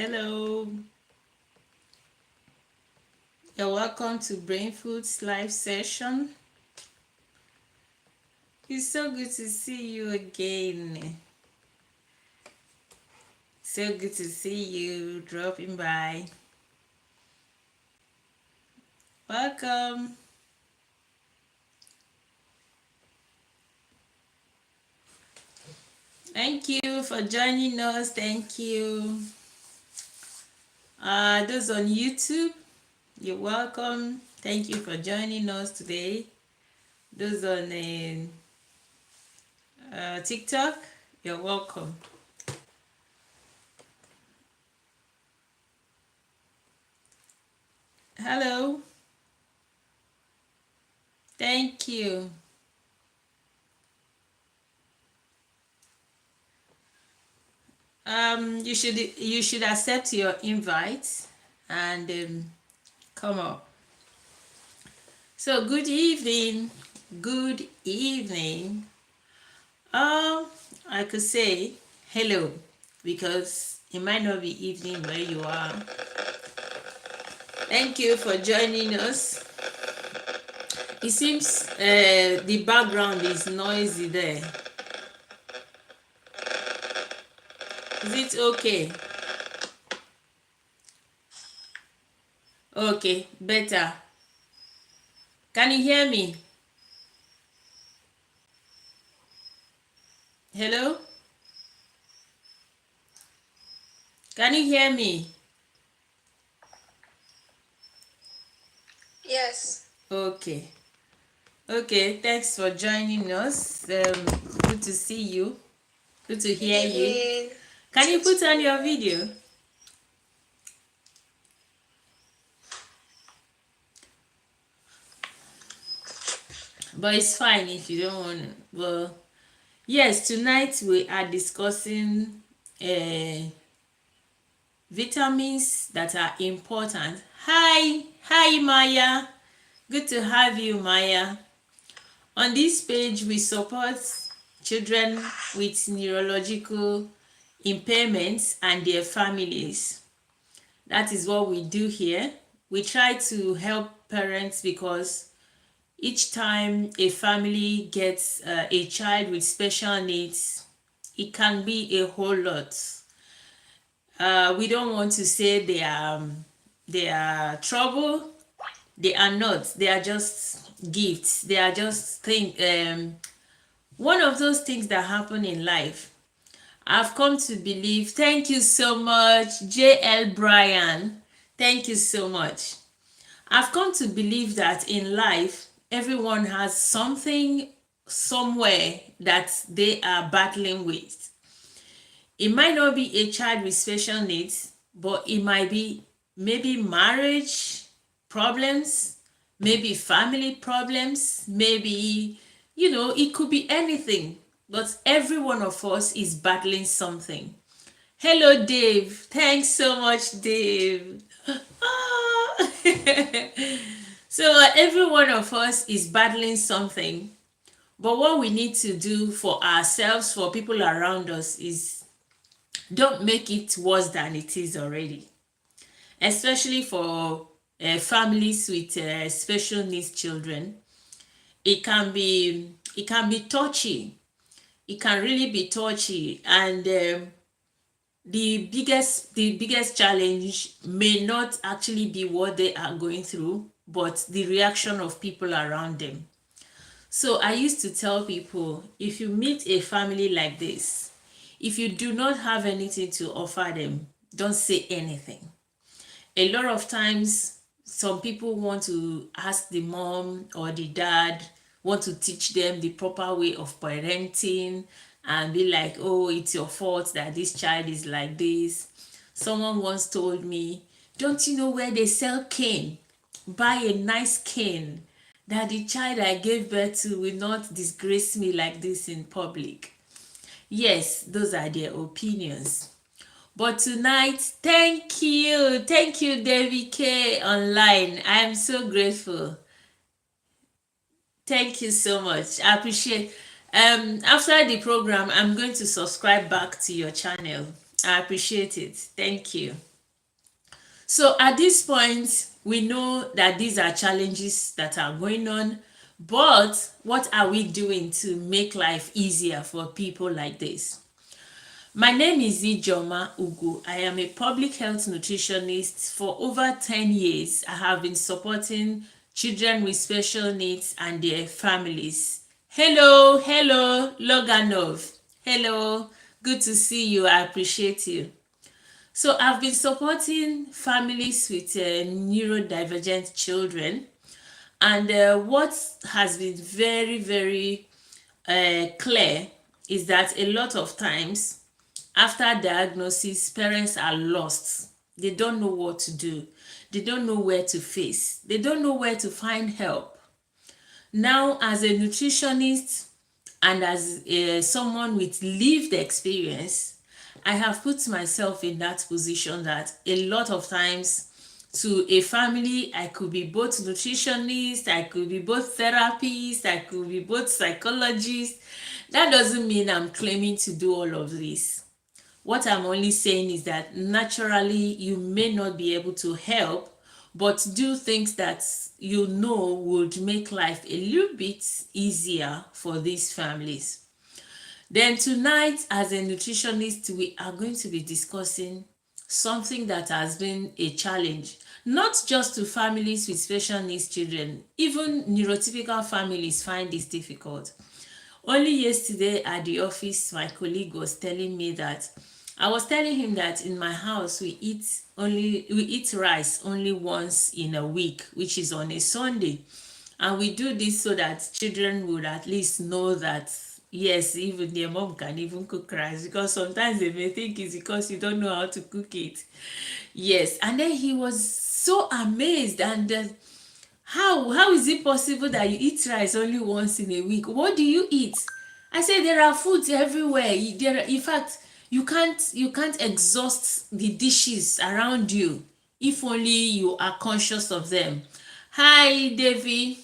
Hello, you're welcome to Brain Food's live session. It's so good to see you again. So good to see you dropping by. Welcome. Thank you for joining us. Thank you. Those on YouTube, you're welcome. Thank you for joining us today. Those on TikTok, you're welcome. Hello. Thank you. You should accept your invite and come up. So good evening. Good evening. I could say hello because it might not be evening where you are. Thank you for joining us. It seems the background is noisy there. Is it okay? Okay, better. Can you hear me? Hello? Can you hear me? Yes. Okay. Okay, thanks for joining us. Good to see you. Good to hear you. Can you put on your video? But it's fine if you don't want to. Well, yes, tonight we are discussing vitamins that are important. Hi Maya. Good to have you, Maya. On this page, we support children with neurological impairments and their families. That is what we do here. We try to help parents because each time a family gets a child with special needs, it can be a whole lot. We don't want to say they are trouble. They are not. They are just gifts. They are just one of those things that happen in life. I've come to believe. Thank you so much, J.L. Bryan. Thank you so much. I've come to believe that in life, everyone has something somewhere that they are battling with. It might not be a child with special needs, but it might be maybe marriage problems, maybe family problems, maybe, it could be anything. But every one of us is battling something. Hello, Dave. Thanks so much, Dave. So every one of us is battling something. But what we need to do for ourselves, for people around us, is don't make it worse than it is already. Especially for families with special needs children. It can be touchy. It can really be touchy, and the biggest challenge may not actually be what they are going through, but the reaction of people around them. So I used to tell people, if you meet a family like this, if you do not have anything to offer them, don't say anything. A lot of times, some people want to ask the mom or the dad, want to teach them the proper way of parenting and be like, oh, it's your fault that this child is like this. Someone once told me, don't you know where they sell cane? Buy a nice cane that the child I gave birth to will not disgrace me like this in public. Yes, those are their opinions. But tonight, thank you, Debbie K online. I'm so grateful. Thank you so much. I appreciate. After the program, I'm going to subscribe back to your channel. I appreciate it. Thank you. So at this point, we know that these are challenges that are going on, but what are we doing to make life easier for people like this? My name is Ijoma Ugu. I am a public health nutritionist. For over 10 years, I have been supporting children with special needs and their families. Hello, Loganov. Hello, good to see you. I appreciate you. So I've been supporting families with neurodivergent children, and what has been very, very clear is that a lot of times after diagnosis, parents are lost. They don't know what to do. They don't know where to face. They don't know where to find help. Now, as a nutritionist and as someone with lived experience, I have put myself in that position that a lot of times to a family, I could be both nutritionist, I could be both therapist, I could be both psychologist. That doesn't mean I'm claiming to do all of this. What I'm only saying is that naturally you may not be able to help, but do things that you know would make life a little bit easier for these families. Then tonight, as a nutritionist, we are going to be discussing something that has been a challenge, not just to families with special needs children. Even neurotypical families find this difficult. Only yesterday at the office, my colleague was telling me that I was telling him that in my house we eat rice only once in a week, which is on a Sunday. And we do this so that children would at least know that yes, even their mom can even cook rice, because sometimes they may think it's because you don't know how to cook it. Yes, and then he was so amazed, and how is it possible that you eat rice only once in a week? What do you eat? I said there are foods everywhere. In fact, you can't exhaust the dishes around you if only you are conscious of them. Hi, Davy.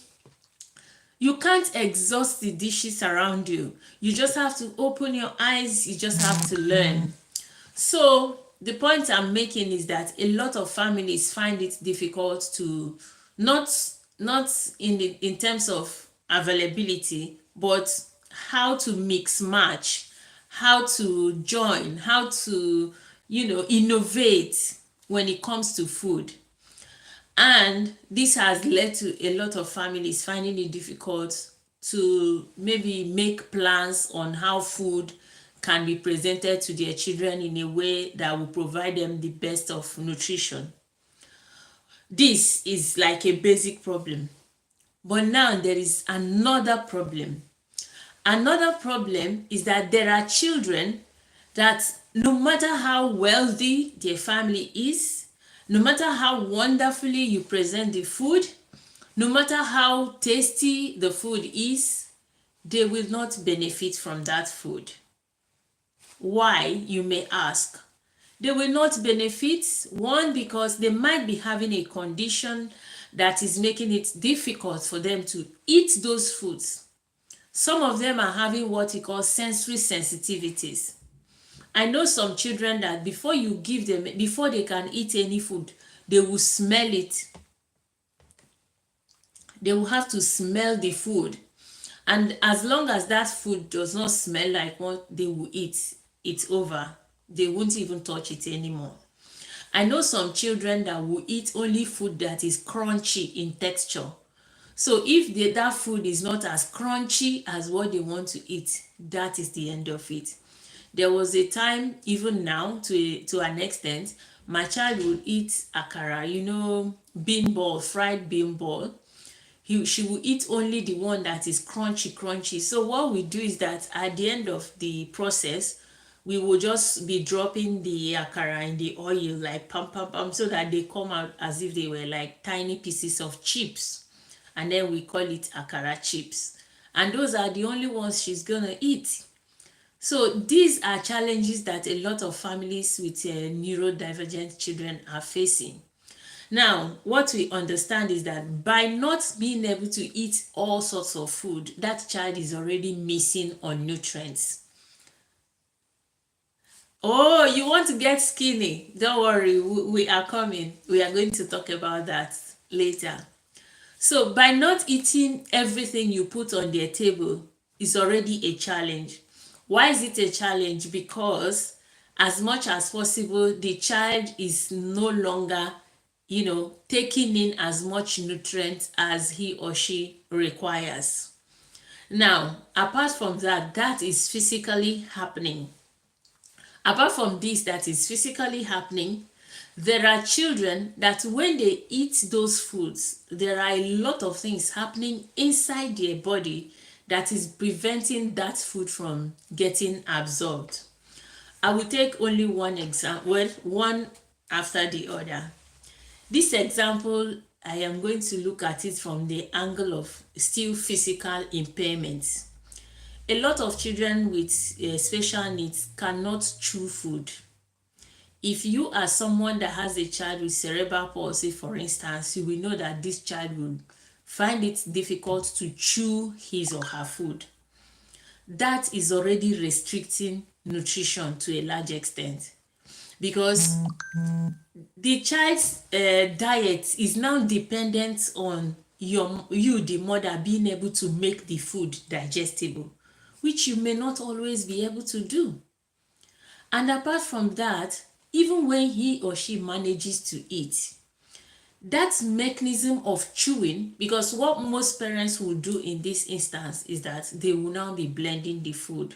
You can't exhaust the dishes around you. You just have to open your eyes. You just have to learn. So the point I'm making is that a lot of families find it difficult to not in terms of availability, but how to mix match, how to join, how to innovate when it comes to food. And this has led to a lot of families finding it difficult to maybe make plans on how food can be presented to their children in a way that will provide them the best of nutrition. This is like a basic problem. But now there is another problem. Another problem is that there are children that no matter how wealthy their family is, no matter how wonderfully you present the food, no matter how tasty the food is, they will not benefit from that food. Why, you may ask? They will not benefit, one, because they might be having a condition that is making it difficult for them to eat those foods. Some of them are having what we call sensory sensitivities. I know some children that before they can eat any food, they will smell it. They will have to smell the food. And as long as that food does not smell like what they will eat, it's over. They won't even touch it anymore. I know some children that will eat only food that is crunchy in texture. So if that food is not as crunchy as what they want to eat, that is the end of it. There was a time, even now to an extent, my child would eat akara, bean ball, fried bean ball. She will eat only the one that is crunchy. So what we do is that at the end of the process, we will just be dropping the akara in the oil like pam pam pam, so that they come out as if they were like tiny pieces of chips, and then we call it akara chips, and those are the only ones she's gonna eat. So these are challenges that a lot of families with neurodivergent children are facing. Now, what we understand is that by not being able to eat all sorts of food, that child is already missing on nutrients. Oh, you want to get skinny? Don't worry, we are coming. We are going to talk about that later. So, by not eating everything you put on their table is already a challenge. Why is it a challenge? Because as much as possible, the child is no longer, taking in as much nutrients as he or she requires. Now, apart from that, that is physically happening. Apart from this, that is physically happening, there are children that when they eat those foods, there are a lot of things happening inside their body that is preventing that food from getting absorbed. I will take only one example, well, one after the other. This example, I am going to look at it from the angle of still physical impairment. A lot of children with special needs cannot chew food. If you are someone that has a child with cerebral palsy, for instance, you will know that this child will find it difficult to chew his or her food. That is already restricting nutrition to a large extent, because the child's diet is now dependent on you, the mother, being able to make the food digestible, which you may not always be able to do. And apart from that, even when he or she manages to eat, that mechanism of chewing, because what most parents will do in this instance is that they will now be blending the food.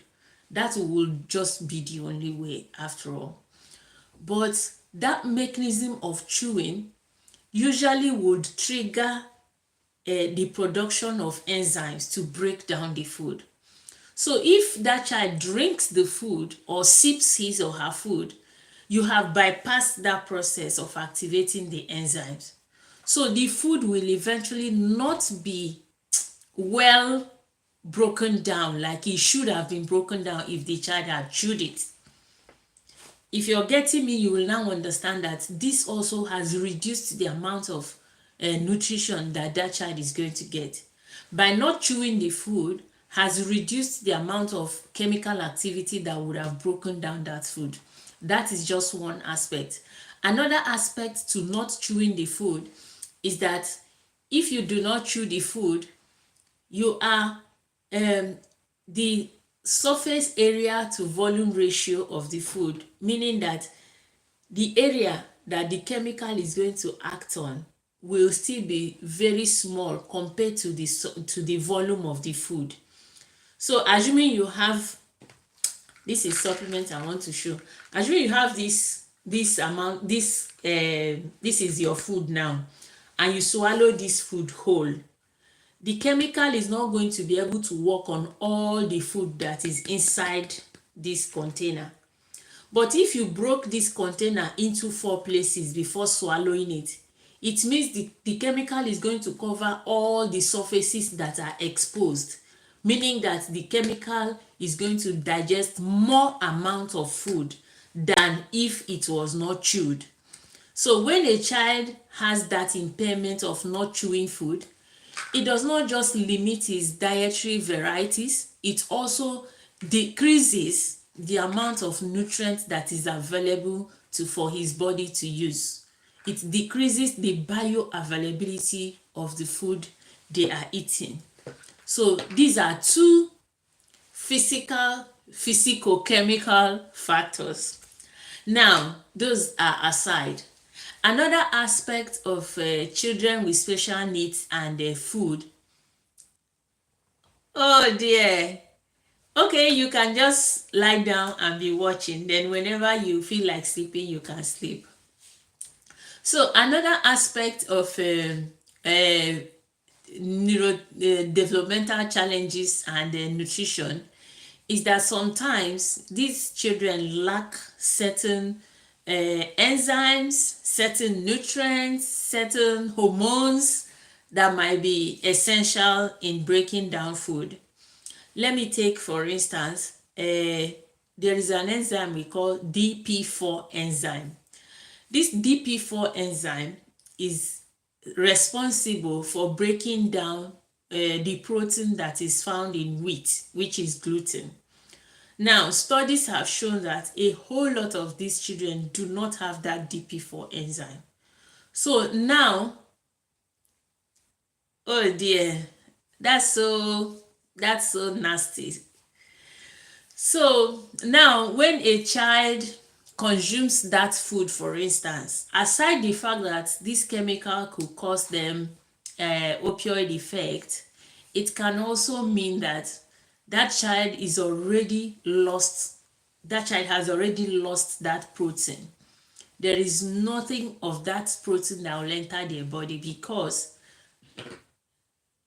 That will just be the only way after all. But that mechanism of chewing usually would trigger the production of enzymes to break down the food. So if that child drinks the food or sips his or her food, you have bypassed that process of activating the enzymes. So the food will eventually not be well broken down like it should have been broken down if the child had chewed it. If you're getting me, you will now understand that this also has reduced the amount of nutrition that that child is going to get. By not chewing the food, has reduced the amount of chemical activity that would have broken down that food. That is just one aspect. Another aspect to not chewing the food is that if you do not chew the food, you are the surface area to volume ratio of the food, meaning that the area that the chemical is going to act on will still be very small compared to the volume of the food. So assuming you have, this is supplement I want to show. Assuming you have this amount, this is your food now, and you swallow this food whole, the chemical is not going to be able to work on all the food that is inside this container. But if you broke this container into 4 places before swallowing it, it means the chemical is going to cover all the surfaces that are exposed, meaning that the chemical is going to digest more amount of food than if it was not chewed. So when a child has that impairment of not chewing food, it does not just limit his dietary varieties, it also decreases the amount of nutrients that is available for his body to use. It decreases the bioavailability of the food they are eating. So these are two physicochemical factors. Now, those are aside. Another aspect of children with special needs and food. Oh dear. Okay, you can just lie down and be watching. Then whenever you feel like sleeping, you can sleep. So another aspect of neurodevelopmental challenges and nutrition is that sometimes these children lack certain enzymes, certain nutrients, certain hormones that might be essential in breaking down food. Let me take, for instance, there is an enzyme we call DP4 enzyme. This DP4 enzyme is responsible for breaking down the protein that is found in wheat, which is gluten. Now, studies have shown that a whole lot of these children do not have that DP4 enzyme. So now, oh dear, that's so nasty. So now when a child consumes that food, for instance, aside the fact that this chemical could cause them opioid effect, it can also mean that that child has already lost that protein. There is nothing of that protein that will enter their body because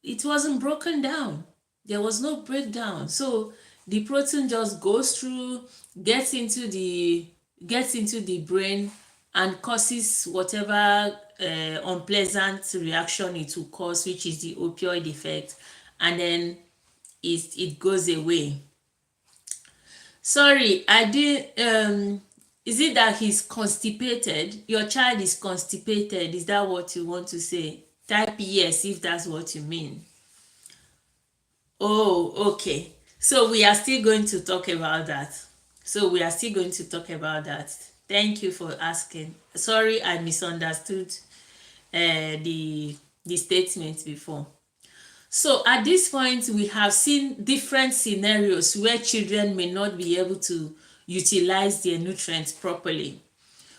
it wasn't broken down. There was no breakdown. So the protein just goes through, gets into the brain and causes whatever unpleasant reaction it will cause, which is the opioid effect, and then it goes away. Sorry, I did is it that he's constipated? Your child is constipated. Is that what you want to say? Type yes if that's what you mean. Oh, okay. So we are still going to talk about that. Thank you for asking. Sorry, I misunderstood the statement before. So at this point, we have seen different scenarios where children may not be able to utilize their nutrients properly.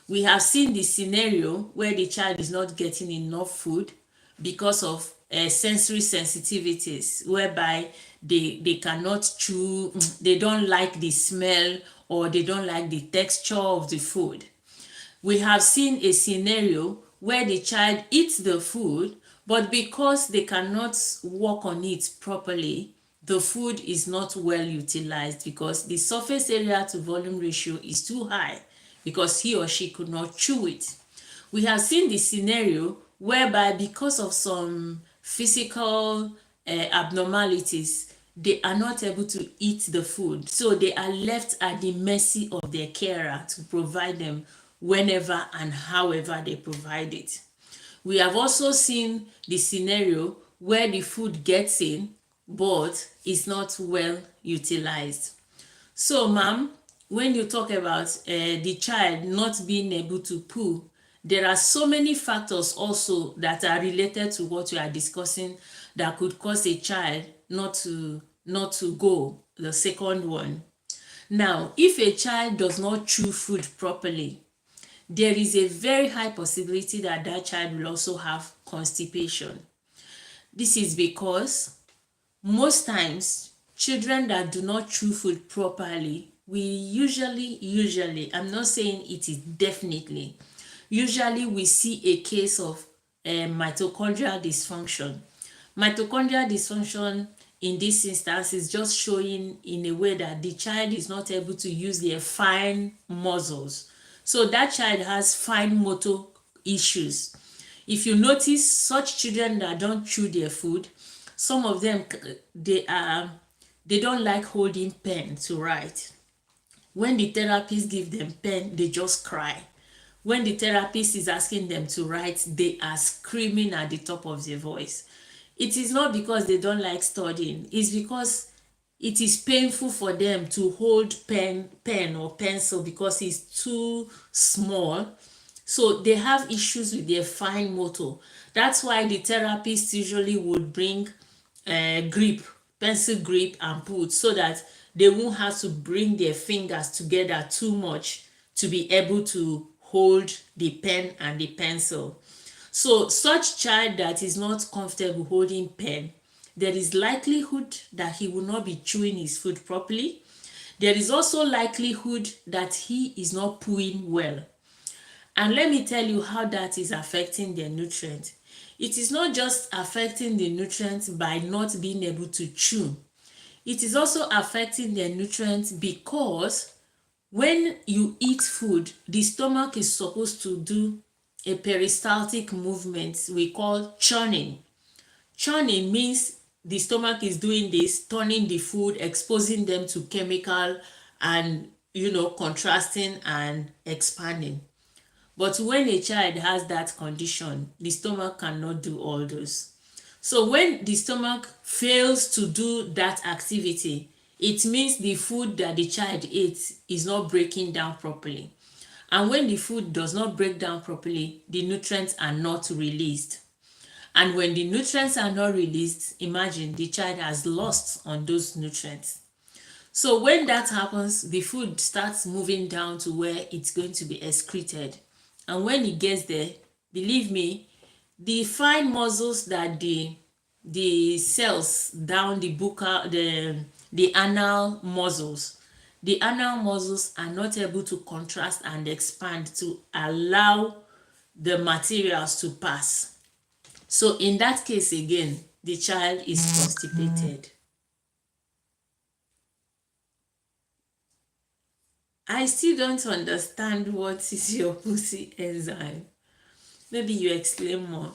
We have seen the scenario where the child is not getting enough food because of sensory sensitivities, whereby they cannot chew, they don't like the smell, or they don't like the texture of the food. We have seen a scenario where the child eats the food, but because they cannot work on it properly, the food is not well utilized because the surface area to volume ratio is too high because he or she could not chew it. We have seen the scenario whereby because of some physical abnormalities, they are not able to eat the food. So they are left at the mercy of their carer to provide them whenever and however they provide it. We have also seen the scenario where the food gets in, but is not well utilized. So, ma'am, when you talk about the child not being able to poo, there are so many factors also that are related to what we are discussing that could cause a child not to go. The second one. Now, if a child does not chew food properly, there is a very high possibility that that child will also have constipation. This is because most times children that do not chew food properly, we usually, I'm not saying it is definitely, usually we see a case of mitochondrial dysfunction. Mitochondrial dysfunction in this instance is just showing in a way that the child is not able to use their fine muscles. So that child has fine motor issues. If you notice such children that don't chew their food, some of them, they don't like holding pen to write. When the therapist gives them pen, they just cry. When the therapist is asking them to write, they are screaming at the top of their voice. It is not because they don't like studying. It's because it is painful for them to hold pen or pencil because it's too small. So they have issues with their fine motor. That's why the therapist usually would bring grip, pencil grip, and put so that they won't have to bring their fingers together too much to be able to hold the pen and the pencil. So such child that is not comfortable holding pen, there is likelihood that he will not be chewing his food properly. There is also likelihood that he is not pooing well. And let me tell you how that is affecting their nutrients. It is not just affecting the nutrients by not being able to chew. It is also affecting their nutrients because when you eat food, the stomach is supposed to do a peristaltic movement we call churning. Churning means the stomach is doing this, turning the food, exposing them to chemical and, contrasting and expanding. But when a child has that condition, the stomach cannot do all those. So when the stomach fails to do that activity, It means the food that the child ate is not breaking down properly. And when the food does not break down properly, the nutrients are not released. And when the nutrients are not released, imagine the child has lost on those nutrients. So when that happens, the food starts moving down to where it's going to be excreted. And when it gets there, believe me, the fine muscles that the cells down the buccal, the anal muscles, the anal muscles are not able to contrast and expand to allow the materials to pass. So in that case again, the child is constipated. I still don't understand what is your pussy enzyme. Maybe you explain more.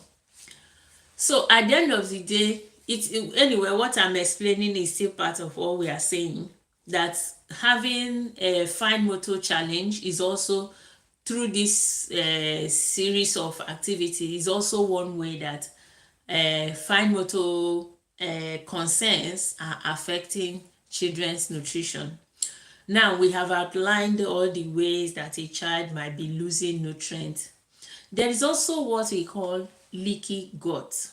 So at the end of the day, anyway, what I'm explaining is still part of what we are saying. That having a fine motor challenge is also through this series of activities is also one way that fine motor concerns are affecting children's nutrition. Now we have outlined all the ways that a child might be losing nutrients. There is also what we call leaky gut.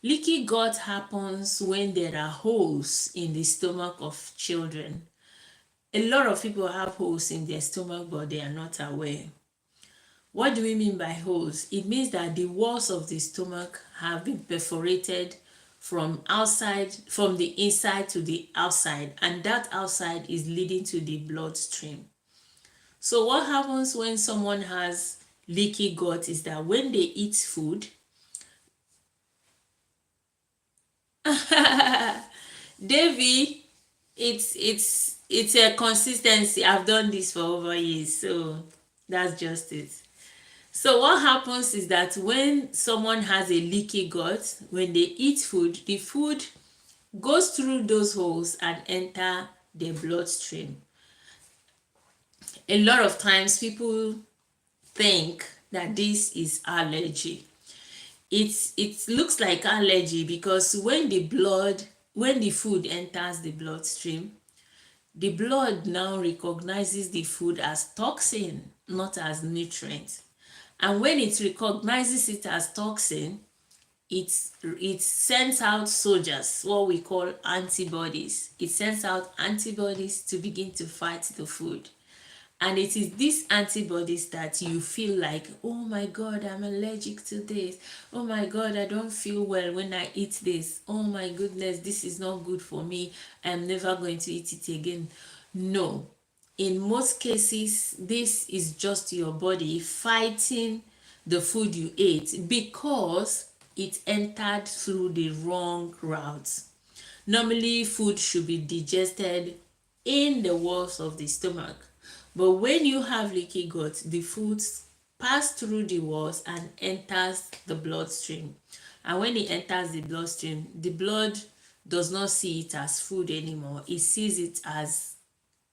Leaky gut happens when there are holes in the stomach of children. A lot of people have holes in their stomach, but they are not aware. What do we mean by holes? It means that the walls of the stomach have been perforated from the inside to the outside, and that outside is leading to the bloodstream. So what happens when someone has leaky gut is that when they eat food, Davy, it's a consistency. I've done this for over years, so that's just it. So what happens is that when someone has a leaky gut, when they eat food, the food goes through those holes and enter the bloodstream. A lot of times people think that this is allergy. It looks like allergy because when the food enters the bloodstream, the blood now recognizes the food as toxin, not as nutrient. And when it recognizes it as toxin, it sends out soldiers, what we call antibodies. It sends out antibodies to begin to fight the food. And it is these antibodies that you feel like, oh my God, I'm allergic to this. Oh my God, I don't feel well when I eat this. Oh my goodness, this is not good for me. I'm never going to eat it again. No. In most cases, this is just your body fighting the food you ate because it entered through the wrong routes. Normally, food should be digested in the walls of the stomach. But when you have leaky gut, the foods pass through the walls and enters the bloodstream. And when it enters the bloodstream, the blood does not see it as food anymore. It sees it as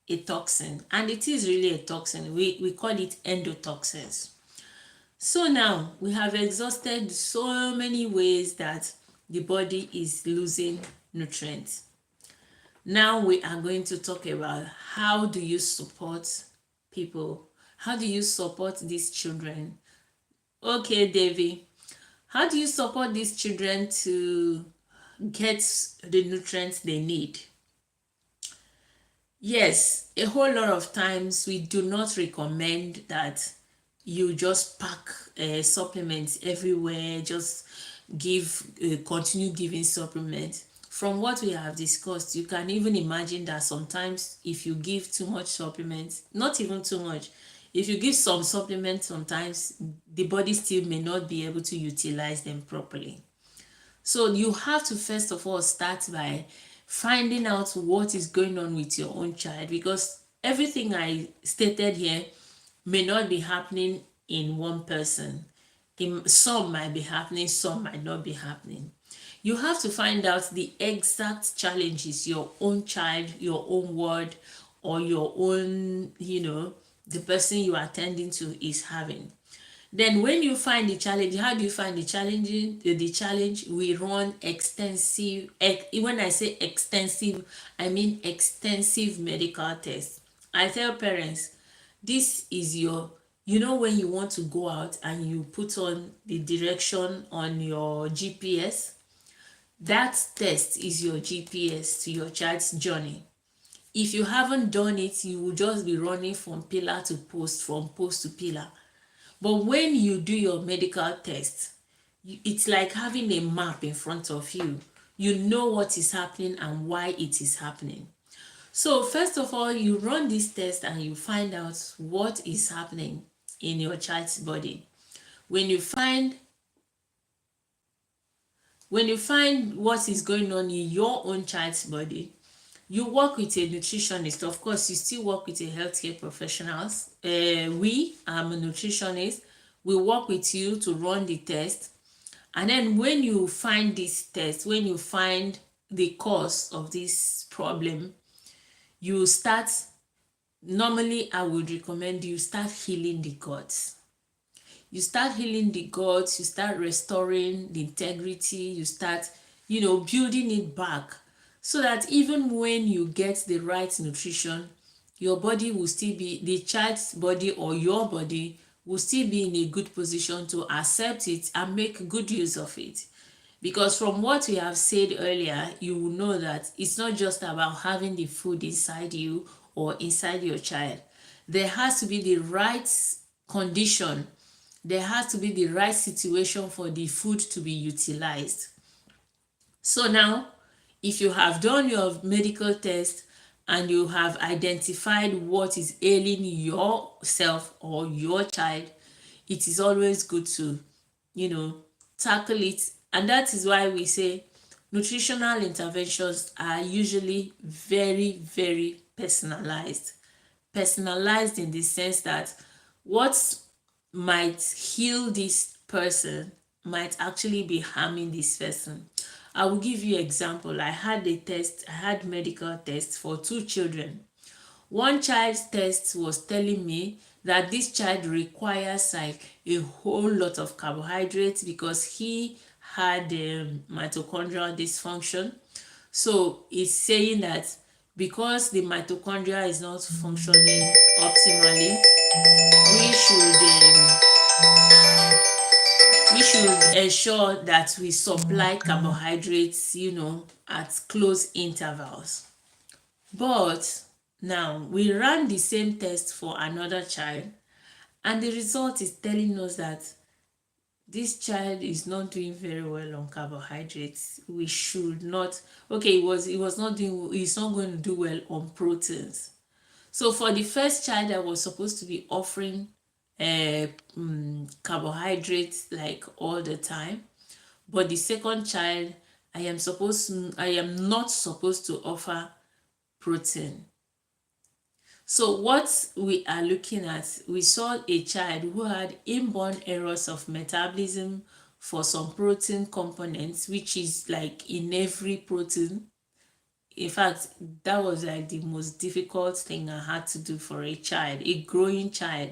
a toxin. And it is really a toxin. We call it endotoxins. So now we have exhausted so many ways that the body is losing nutrients. Now we are going to talk about how do you support people? How do you support these children? Okay, Davy, how do you support these children to get the nutrients they need? Yes, a whole lot of times we do not recommend that you just pack supplements everywhere, just continue giving supplements. From what we have discussed, you can even imagine that sometimes if you give too much supplements, not even too much, if you give some supplements, sometimes the body still may not be able to utilize them properly. So you have to first of all start by finding out what is going on with your own child, because everything I stated here may not be happening in one person. Some might be happening, some might not be happening. You have to find out the exact challenges your own child, your own ward, or your own, the person you are attending to is having. Then when you find the challenge, how do you find the challenging the challenge? We run extensive, when I say extensive, I mean extensive medical tests. I tell parents, this is your, when you want to go out and you put on the direction on your GPS, that test is your GPS to your child's journey. If you haven't done it, you will just be running from pillar to post, from post to pillar. But when you do your medical test, it's like having a map in front of you. You know what is happening and why it is happening. So first of all, you run this test and you find out what is happening in your child's body. When you find what is going on in your own child's body, you work with a nutritionist. Of course, you still work with a healthcare professionals. I'm a nutritionist. We work with you to run the test. And then when you find this test, when you find the cause of this problem, you start, normally I would recommend you start healing the gut. You start healing the gut, you start restoring the integrity, you start, building it back, so that even when you get the right nutrition, your body will still be, the child's body or your body will still be in a good position to accept it and make good use of it. Because from what we have said earlier, you will know that it's not just about having the food inside you or inside your child. There has to be the right condition, there has to be the right situation for the food to be utilized. So now, if you have done your medical test and you have identified what is ailing yourself or your child, it is always good to, tackle it. And that is why we say nutritional interventions are usually very, very personalized. Personalized in the sense that what might heal this person might actually be harming this person. I will give you an example. I had medical tests for 2 children. One child's test was telling me that this child requires like a whole lot of carbohydrates because he had mitochondrial dysfunction. So it's saying that because the mitochondria is not functioning optimally, we should ensure that we supply carbohydrates, at close intervals. But now we ran the same test for another child, and the result is telling us that this child is not doing very well on carbohydrates. We should not, he's not going to do well on proteins. So for the first child, I was supposed to be offering carbohydrates like all the time, but the second child, I am not supposed to offer protein. So what we are looking at, we saw a child who had inborn errors of metabolism for some protein components, which is like in every protein. In fact, that was like the most difficult thing I had to do for a child, a growing child.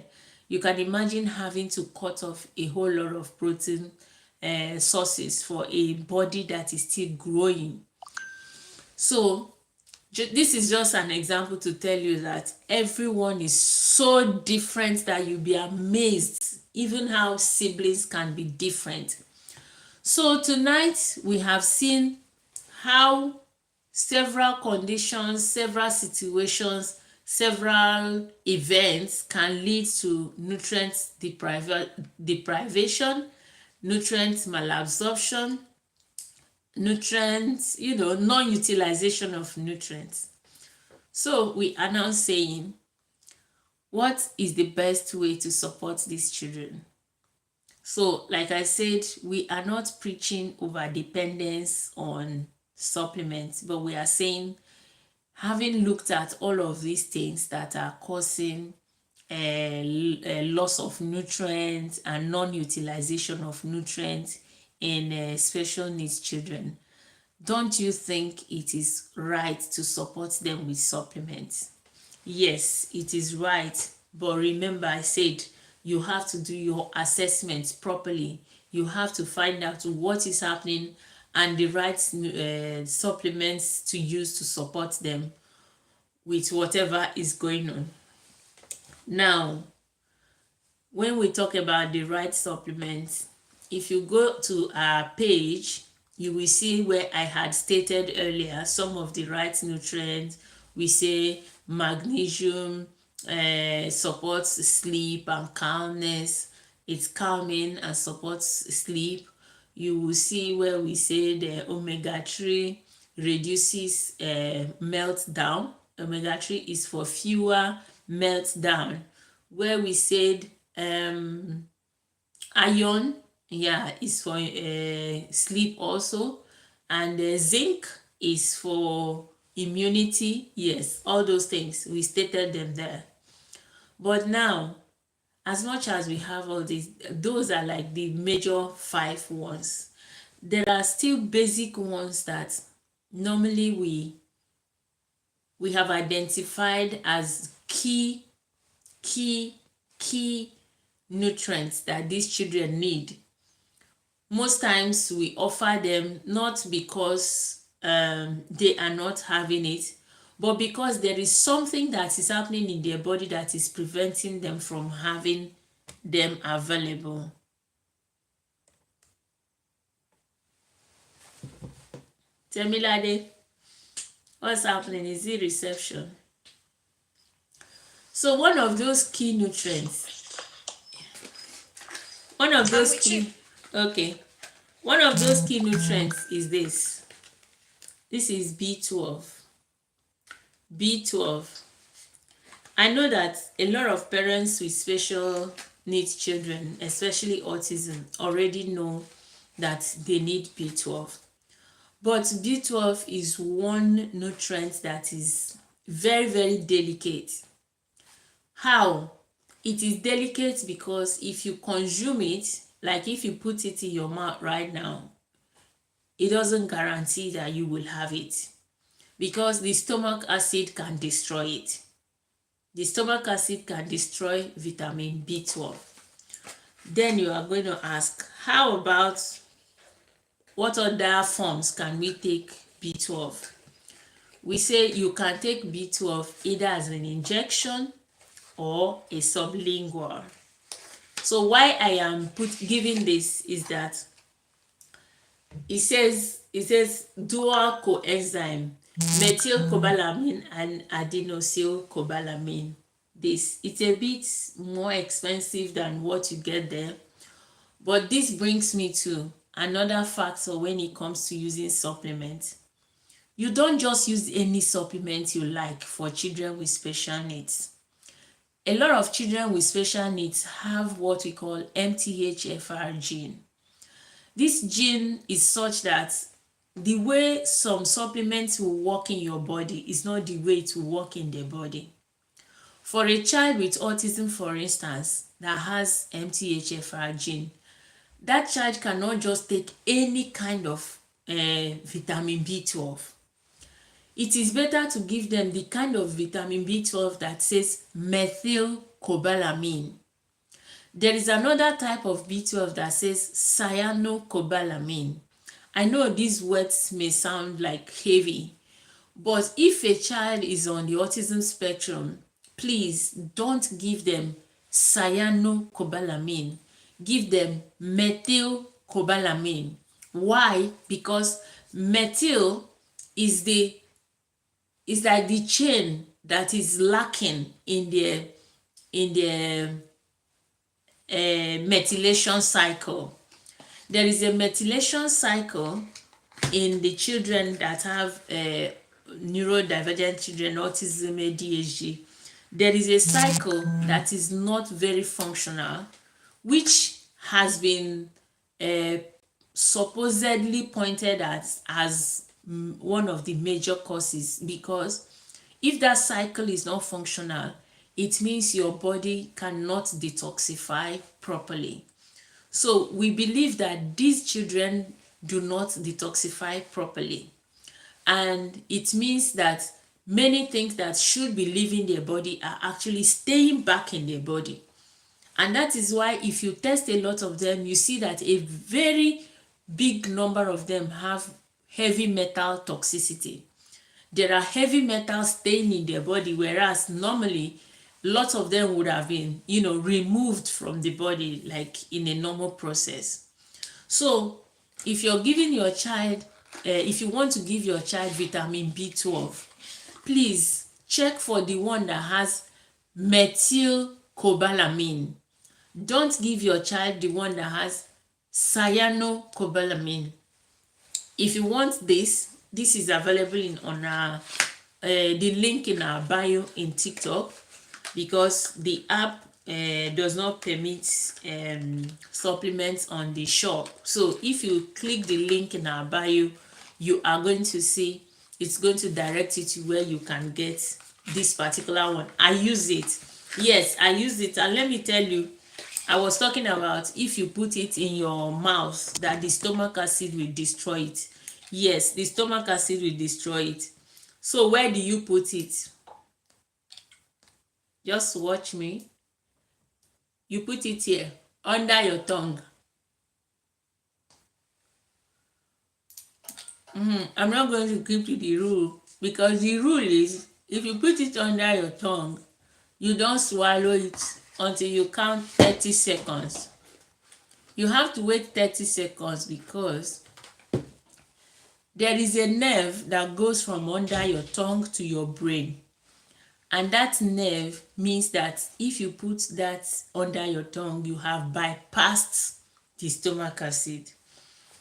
You can imagine having to cut off a whole lot of protein sources for a body that is still growing. So this is just an example to tell you that everyone is so different that you'll be amazed even how siblings can be different. So tonight we have seen how several conditions, several situations, several events can lead to nutrient deprivation, nutrient malabsorption, nutrients, non-utilization of nutrients. So we are now saying, what is the best way to support these children? So like I said, we are not preaching over dependence on supplements, but we are saying, having looked at all of these things that are causing a loss of nutrients and non-utilization of nutrients in special needs children, don't you think it is right to support them with supplements? Yes, it is right. But remember, I said you have to do your assessment properly. You have to find out what is happening and the right supplements to use to support them with whatever is going on. Now, when we talk about the right supplements, if you go to our page, you will see where I had stated earlier some of the right nutrients. We say magnesium supports sleep and calmness. It's calming and supports sleep. You will see where we say the omega-3 reduces meltdown. Omega-3 is for fewer meltdown. Where we said iron, yeah, is for sleep also, and zinc is for immunity. Yes, all those things we stated them there. But now, as much as we have all these, those are like the major 5 ones. There are still basic ones that normally we have identified as key nutrients that these children need. Most times we offer them not because they are not having it, but because there is something that is happening in their body that is preventing them from having them available. Temilade, what's happening? Is it reception? So one of those key nutrients, one of those key nutrients is this. This is B12. B12. I know that a lot of parents with special needs children, especially autism, already know that they need B12. But B12 is one nutrient that is very, very delicate. How? It is delicate because if you consume it, like if you put it in your mouth right now, it doesn't guarantee that you will have it, because the stomach acid can destroy it. The stomach acid can destroy vitamin B12. Then you are going to ask, how about what other forms can we take B12? We say you can take B12 either as an injection or a sublingual. So why I am giving this is that it says dual coenzyme methylcobalamin and adenosylcobalamin. It's a bit more expensive than what you get there, but this brings me to another factor when it comes to using supplements. You don't just use any supplement you like for children with special needs. A lot of children with special needs have what we call MTHFR gene. This gene is such that the way some supplements will work in your body is not the way it will work in their body. For a child with autism, for instance, that has MTHFR gene, that child cannot just take any kind of vitamin B12. It is better to give them the kind of vitamin B12 that says methylcobalamin. There is another type of B12 that says cyanocobalamin. I know these words may sound like heavy, but if a child is on the autism spectrum, please don't give them cyanocobalamin. Give them methylcobalamin. Why? Because methyl is like the chain that is lacking in the methylation cycle. There is a methylation cycle in the children that have neurodivergent children, autism, ADHD. There is a cycle that is not very functional, which has been supposedly pointed at as one of the major causes, because if that cycle is not functional, it means your body cannot detoxify properly. So we believe that these children do not detoxify properly, and it means that many things that should be leaving their body are actually staying back in their body. And that is why if you test a lot of them, you see that a very big number of them have heavy metal toxicity. There are heavy metals staying in their body, whereas normally lots of them would have been, removed from the body like in a normal process. So if you're giving your child, if you want to give your child vitamin B12, please check for the one that has methylcobalamin. Don't give your child the one that has cyanocobalamin. If you want this is available on our the link in our bio in TikTok, because the app does not permit supplements on the shop. So if you click the link in our bio, you are going to see it's going to direct you to where you can get this particular one. I use it. Yes, I use it, and let me tell you, I was talking about if you put it in your mouth that the stomach acid will destroy it. Yes, the stomach acid will destroy it. So where do you put it? Just watch me. You put it here, under your tongue. I'm not going to keep to the rule, because the rule is if you put it under your tongue, you don't swallow it until you count 30 seconds. You have to wait 30 seconds because there is a nerve that goes from under your tongue to your brain. And that nerve means that if you put that under your tongue, you have bypassed the stomach acid.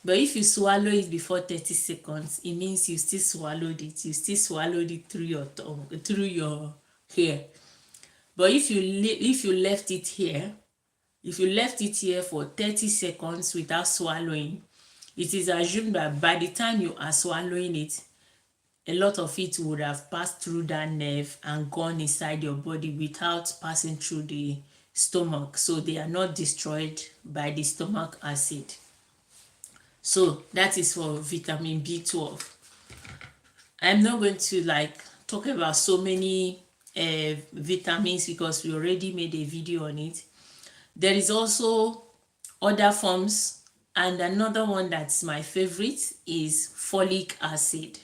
But if you swallow it before 30 seconds, it means you still swallowed it. You still swallowed it through your tongue, through your hair. But if you left it here for 30 seconds without swallowing, it is assumed that by the time you are swallowing it, a lot of it would have passed through that nerve and gone inside your body without passing through the stomach. So they are not destroyed by the stomach acid. So that is for vitamin B12. I'm not going to talk about so many vitamins because we already made a video on it. There is also other forms, and another one that's my favorite is folic acid.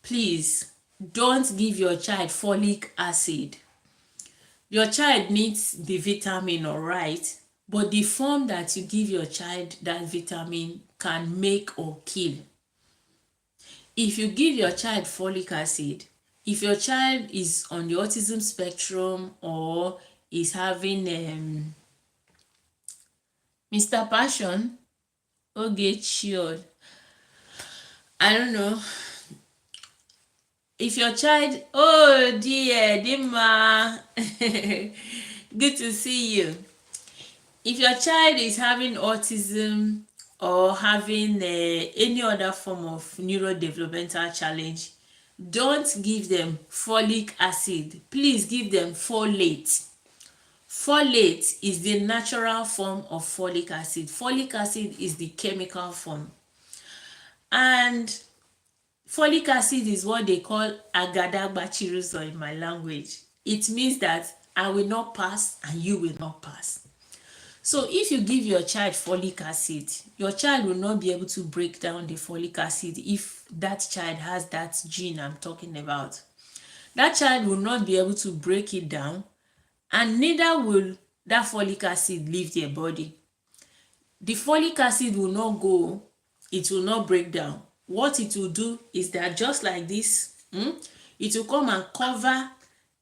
Please don't give your child folic acid. Your child needs the vitamin, all right, but the form that you give your child that vitamin can make or kill. If you give your child folic acid, if your child is on the autism spectrum or is having Mr. Passion, get cured. I don't know. If your child, oh dear, Dima, good to see you. If your child is having autism or having any other form of neurodevelopmental challenge, don't give them folic acid. Please give them folate. Folate is the natural form of folic acid. Folic acid is the chemical form. And folic acid is what they call agadagbachiruso in my language. It means that I will not pass and you will not pass. So if you give your child folic acid, your child will not be able to break down the folic acid if that child has that gene I'm talking about. That child will not be able to break it down, and neither will that folic acid leave their body. The folic acid will not go, it will not break down. What it will do is that just like this, it will come and cover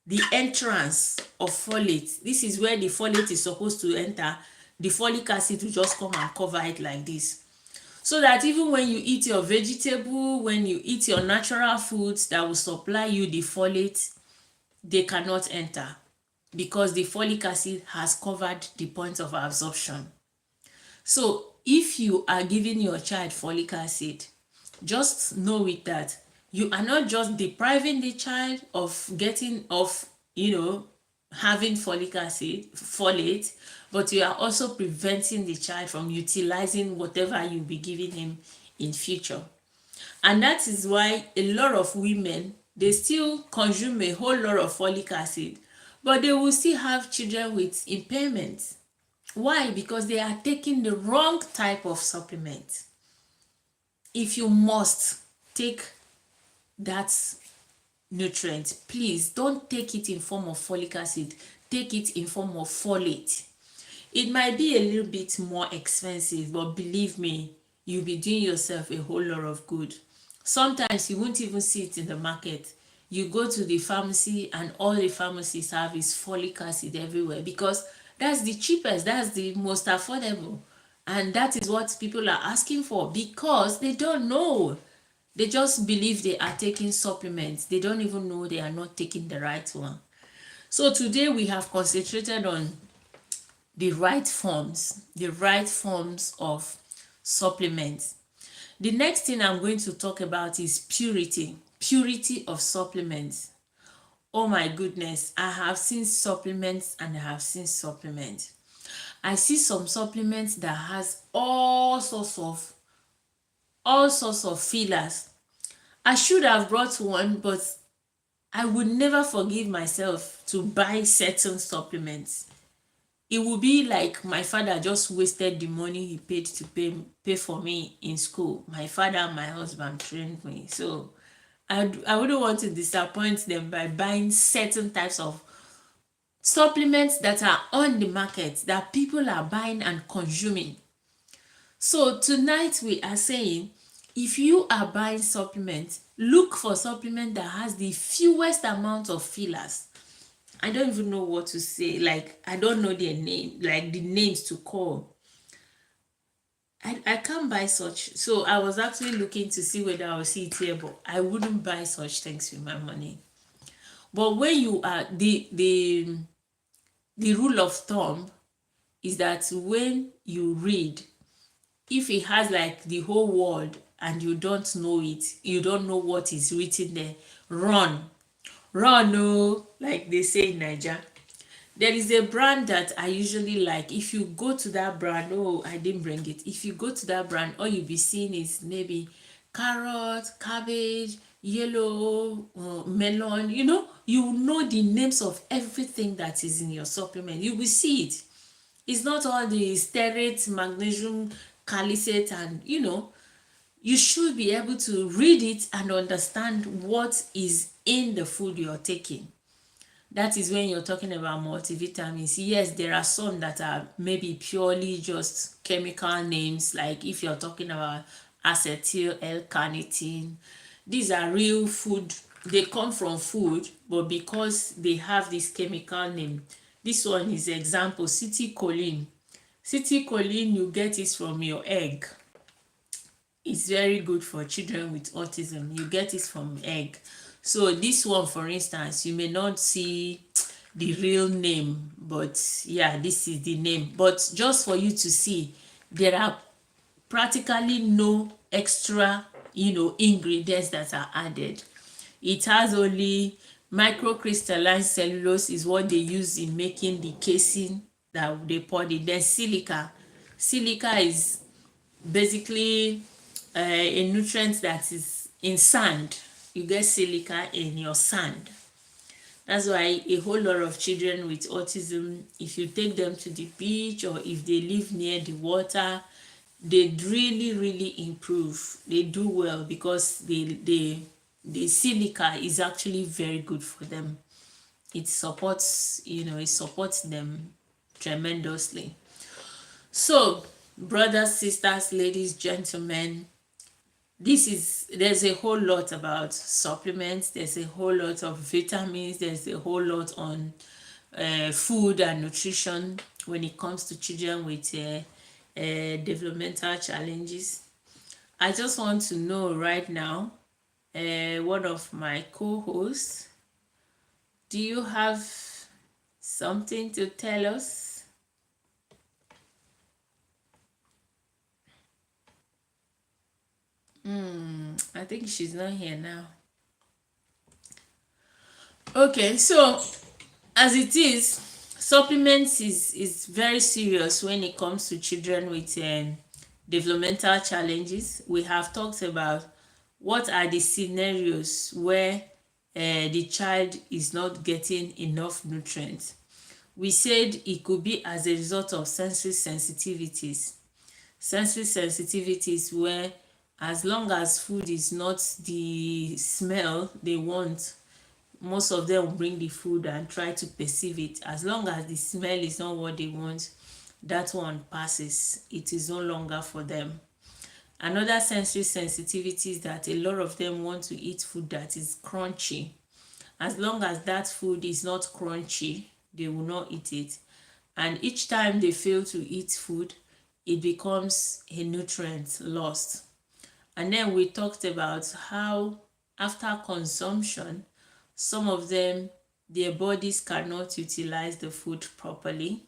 the entrance of folate. This is where the folate is supposed to enter. The folic acid will just come and cover it like this. So that even when you eat your vegetable, when you eat your natural foods that will supply you the folate, they cannot enter because the folic acid has covered the point of absorption. So if you are giving your child folic acid, just know it that you are not just depriving the child of having folic acid, folate, but you are also preventing the child from utilizing whatever you'll be giving him in future. And that is why a lot of women, they still consume a whole lot of folic acid, but they will still have children with impairments. Why? Because they are taking the wrong type of supplement. If you must take that nutrient, please don't take it in form of folic acid, take it in form of folate. It might be a little bit more expensive, but believe me, you'll be doing yourself a whole lot of good. Sometimes you won't even see it in the market. You go to the pharmacy and all the pharmacies have is folic acid everywhere, because that's the cheapest, that's the most affordable, and that is what people are asking for, because they don't know. They just believe they are taking supplements. They don't even know they are not taking the right one. So today we have concentrated on the right forms of supplements. The next thing I'm going to talk about is purity of supplements. Oh my goodness, I have seen supplements and I have seen supplements. I see some supplements that has all sorts of fillers. I should have brought one, but I would never forgive myself to buy certain supplements. It would be like my father just wasted the money he paid to pay for me in school. My father and my husband trained me, so I wouldn't want to disappoint them by buying certain types of supplements that are on the market that people are buying and consuming. So tonight we are saying, if you are buying supplements, look for supplement that has the fewest amount of fillers. I don't even know what to say. Like, I don't know their name, like the names to call. I can't buy such. So I was actually looking to see whether I will see it here, but I wouldn't buy such things with my money. But when you are the rule of thumb is that when you read, if it has like the whole world and you don't know it, you don't know what is written there, run, oh, like they say in Nigeria. There is a brand that I usually like. If you go to that brand, oh, I didn't bring it. If you go to that brand, all you'll be seeing is maybe carrot, cabbage, yellow, melon. You know the names of everything that is in your supplement. You will see it. It's not all the stearate, magnesium, calicate, and you should be able to read it and understand what is in the food you're taking. That is when you're talking about multivitamins. Yes, there are some that are maybe purely just chemical names, like if you're talking about acetyl L-carnitine. These are real food. They come from food, but because they have this chemical name. This one is example, citicoline. Citicoline, you get it from your egg. It's very good for children with autism. You get it from egg. So this one, for instance, you may not see the real name, but yeah, this is the name. But just for you to see, there are practically no extra ingredients that are added. It has only microcrystalline cellulose is what they use in making the casing that they pour it. Then silica is basically a nutrient that is in sand. You get silica in your sand. That's why a whole lot of children with autism, if you take them to the beach or if they live near the water, they really improve. They do well because the silica is actually very good for them. It supports them tremendously. So brothers, sisters, ladies, gentlemen, there's a whole lot about supplements. There's a whole lot of vitamins. There's a whole lot on food and nutrition when it comes to children with developmental challenges. I just want to know right now, one of my co-hosts, do you have something to tell us? I think she's not here now. Okay, so as it is, supplements is very serious when it comes to children with developmental challenges. We have talked about what are the scenarios where the child is not getting enough nutrients. We said it could be as a result of sensory sensitivities. Sensory sensitivities where as long as food is not the smell they want, most of them will bring the food and try to perceive it. As long as the smell is not what they want, that one passes. It is no longer for them. Another sensory sensitivity is that a lot of them want to eat food that is crunchy. As long as that food is not crunchy, they will not eat it. And each time they fail to eat food, it becomes a nutrient lost. And then we talked about how after consumption, some of them, their bodies cannot utilize the food properly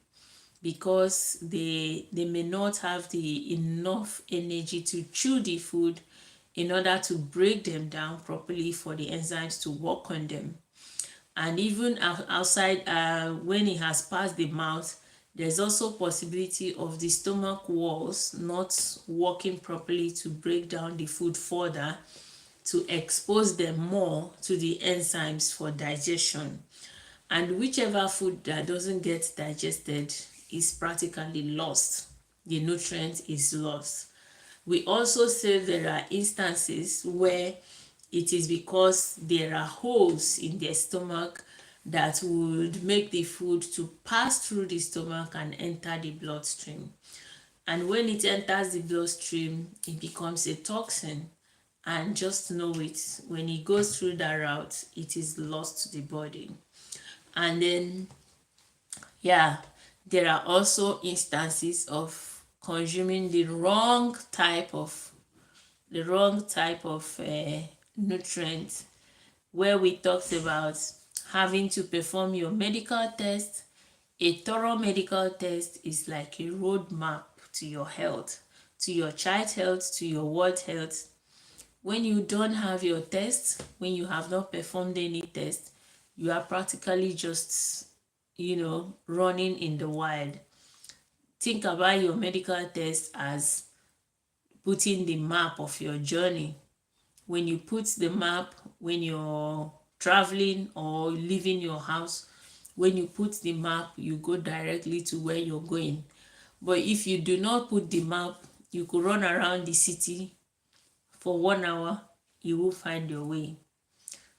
because they may not have the enough energy to chew the food in order to break them down properly for the enzymes to work on them. And even outside, when it has passed the mouth, there's also possibility of the stomach walls not working properly to break down the food further, to expose them more to the enzymes for digestion. And whichever food that doesn't get digested is practically lost. The nutrient is lost. We also say there are instances where it is because there are holes in their stomach that would make the food to pass through the stomach and enter the bloodstream. And when it enters the bloodstream, it becomes a toxin. And just know it, when it goes through that route, it is lost to the body. And then, yeah, there are also instances of consuming the wrong type of nutrient, where we talked about having to perform your medical test. A thorough medical test is like a roadmap to your health, to your child's health, to your world health. When you don't have your test, when you have not performed any test, you are practically just, running in the wild. Think about your medical test as putting the map of your journey. When you put the map, when you're traveling or leaving your house, when you put the map, you go directly to where you're going. But if you do not put the map, you could run around the city for 1 hour, you will find your way.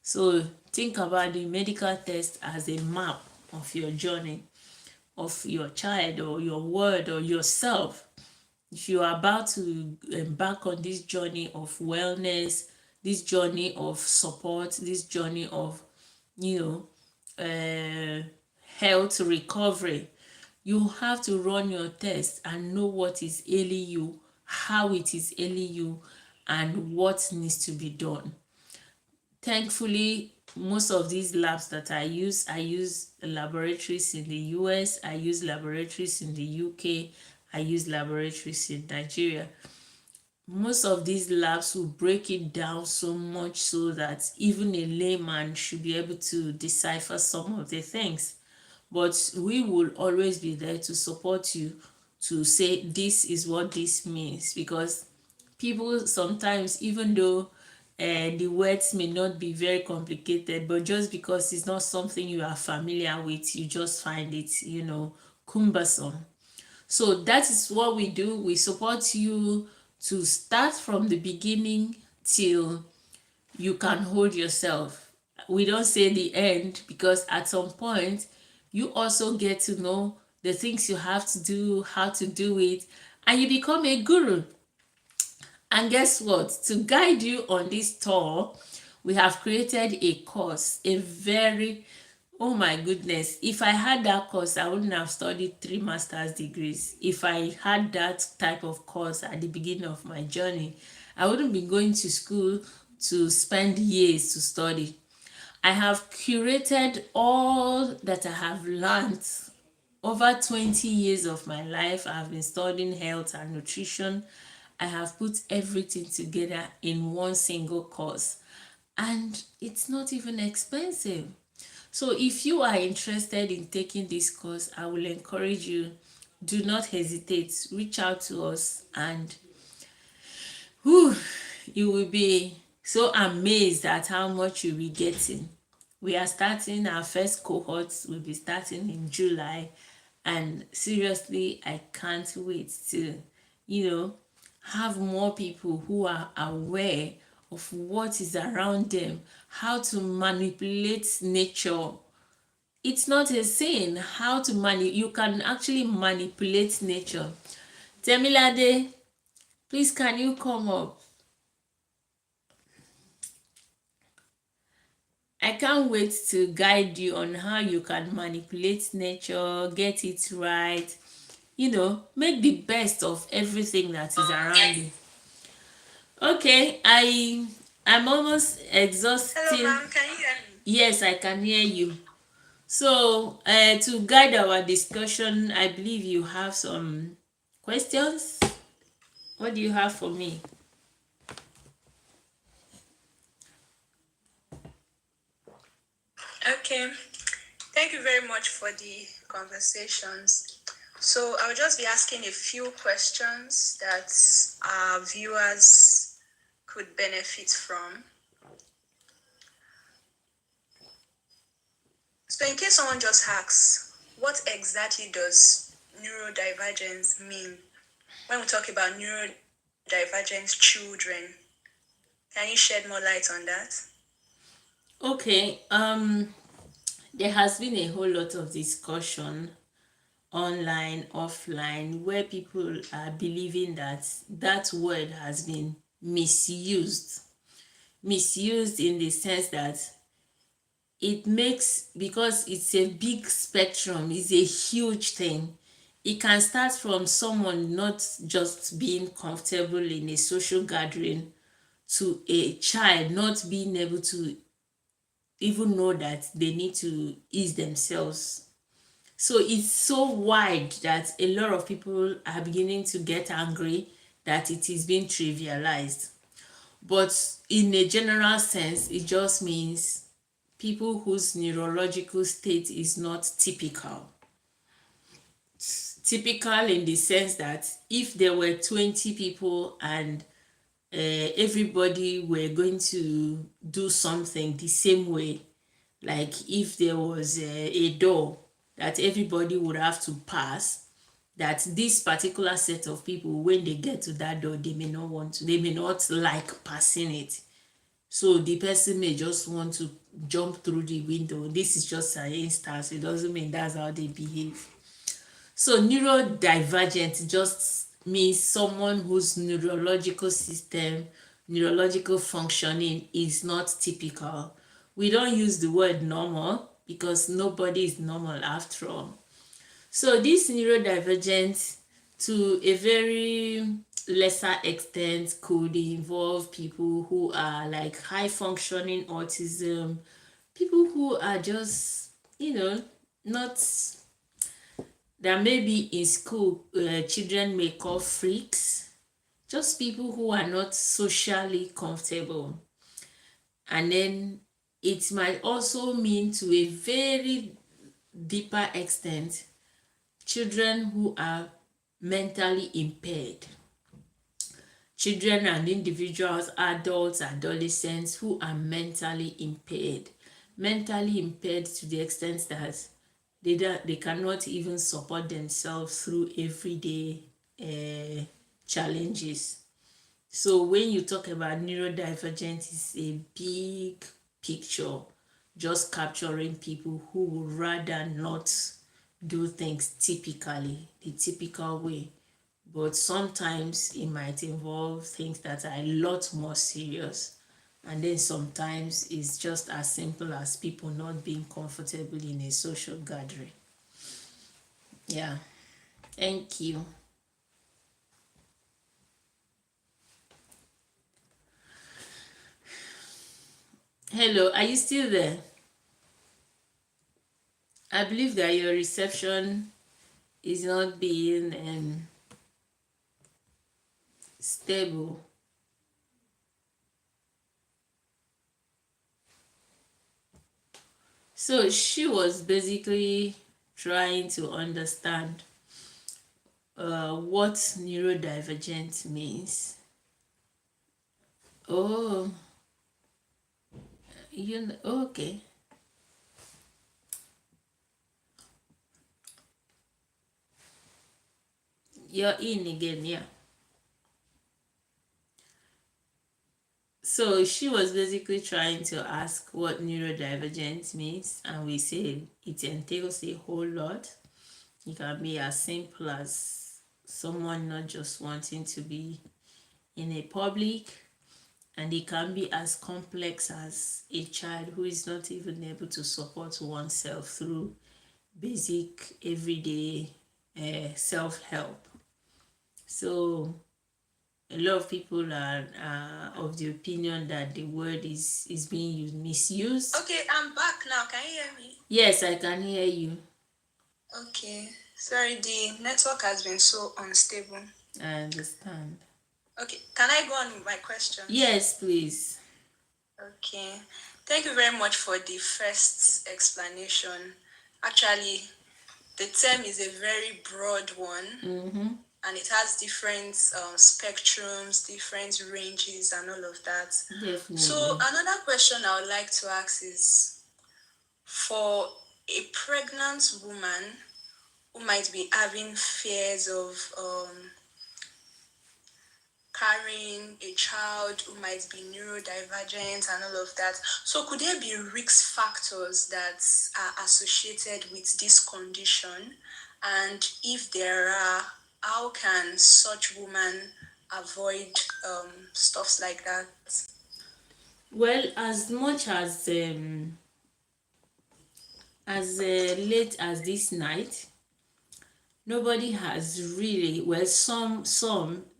So think about the medical test as a map of your journey, of your child or your world or yourself. If you are about to embark on this journey of wellness, this journey of support, this journey of, health recovery, you have to run your test and know what is ailing you, how it is ailing you, and what needs to be done. Thankfully, most of these labs that I use laboratories in the US, I use laboratories in the UK, I use laboratories in Nigeria. Most of these labs will break it down so much so that even a layman should be able to decipher some of the things. But we will always be there to support you, to say this is what this means, because people sometimes, even though the words may not be very complicated, but just because it's not something you are familiar with, you just find it, cumbersome. So that is what we do. We support you to start from the beginning till you can hold yourself. We don't say the end, because at some point you also get to know the things you have to do, how to do it, and you become a guru. And guess what? To guide you on this tour, we have created a course, oh my goodness, if I had that course, I wouldn't have studied 3 master's degrees. If I had that type of course at the beginning of my journey, I wouldn't be going to school to spend years to study. I have curated all that I have learned. Over 20 years of my life, I have been studying health and nutrition. I have put everything together in one single course, and it's not even expensive. So if you are interested in taking this course, I will encourage you, do not hesitate, reach out to us, and you will be so amazed at how much you'll be getting. We are starting our first cohort, will be starting in July, and seriously, I can't wait to, have more people who are aware of what is around them, how to manipulate nature. It's not a sin how to you can actually manipulate nature. Temilade, please can you come up? I can't wait to guide you on how you can manipulate nature, get it right, make the best of everything that is around you. Okay, I'm almost exhausted. Hello, ma'am. Can you hear me? Yes, I can hear you. So, to guide our discussion, I believe you have some questions. What do you have for me? Okay. Thank you very much for the conversations. So I'll just be asking a few questions that our viewers could benefit from. So in case someone just asks, what exactly does neurodivergence mean? When we talk about neurodivergent children, can you shed more light on that? Okay, there has been a whole lot of discussion online, offline, where people are believing that that word has been misused. Misused in the sense that it makes, because it's a big spectrum, it's a huge thing. It can start from someone not just being comfortable in a social gathering to a child not being able to even know that they need to ease themselves. So it's so wide that a lot of people are beginning to get angry that it is being trivialized. But in a general sense, it just means people whose neurological state is not typical. Typical in the sense that if there were 20 people and everybody were going to do something the same way, like if there was a door that everybody would have to pass, that this particular set of people, when they get to that door, they may not like passing it. So the person may just want to jump through the window. This is just an instance. It doesn't mean that's how they behave. So neurodivergent just means someone whose neurological system, neurological functioning is not typical. We don't use the word normal because nobody is normal after all. So this neurodivergent, to a very lesser extent, could involve people who are like high functioning autism, people who are just, not, that maybe in school children may call freaks, just people who are not socially comfortable. And then it might also mean, to a very deeper extent, children who are mentally impaired. Children and individuals, adults, adolescents who are mentally impaired. Mentally impaired to the extent that they cannot even support themselves through everyday challenges. So when you talk about neurodivergent, it's a big picture, just capturing people who would rather not do things typically, the typical way. But sometimes it might involve things that are a lot more serious. And then sometimes it's just as simple as people not being comfortable in a social gathering. Yeah, thank you. Hello, are you still there? I believe that your reception is not being stable. So she was basically trying to understand what neurodivergent means. Oh, okay. You're in again, yeah. So she was basically trying to ask what neurodivergent means, and we said it entails a whole lot. It can be as simple as someone not just wanting to be in a public, and it can be as complex as a child who is not even able to support oneself through basic everyday self-help. So a lot of people are of the opinion that the word is being misused. Okay, I'm back now. Can you hear me? Yes, I can hear you. Okay. Sorry, the network has been so unstable. I understand. Okay, can I go on with my questions? Yes, please. Okay. Thank you very much for the first explanation. Actually, the term is a very broad one, and it has different spectrums, different ranges, and all of that. Definitely. So, another question I would like to ask is, for a pregnant woman who might be having fears of carrying a child who might be neurodivergent and all of that. So could there be risk factors that are associated with this condition? And if there are, how can such women avoid stuffs like that? Well, as much as late as this night, nobody has really, well, some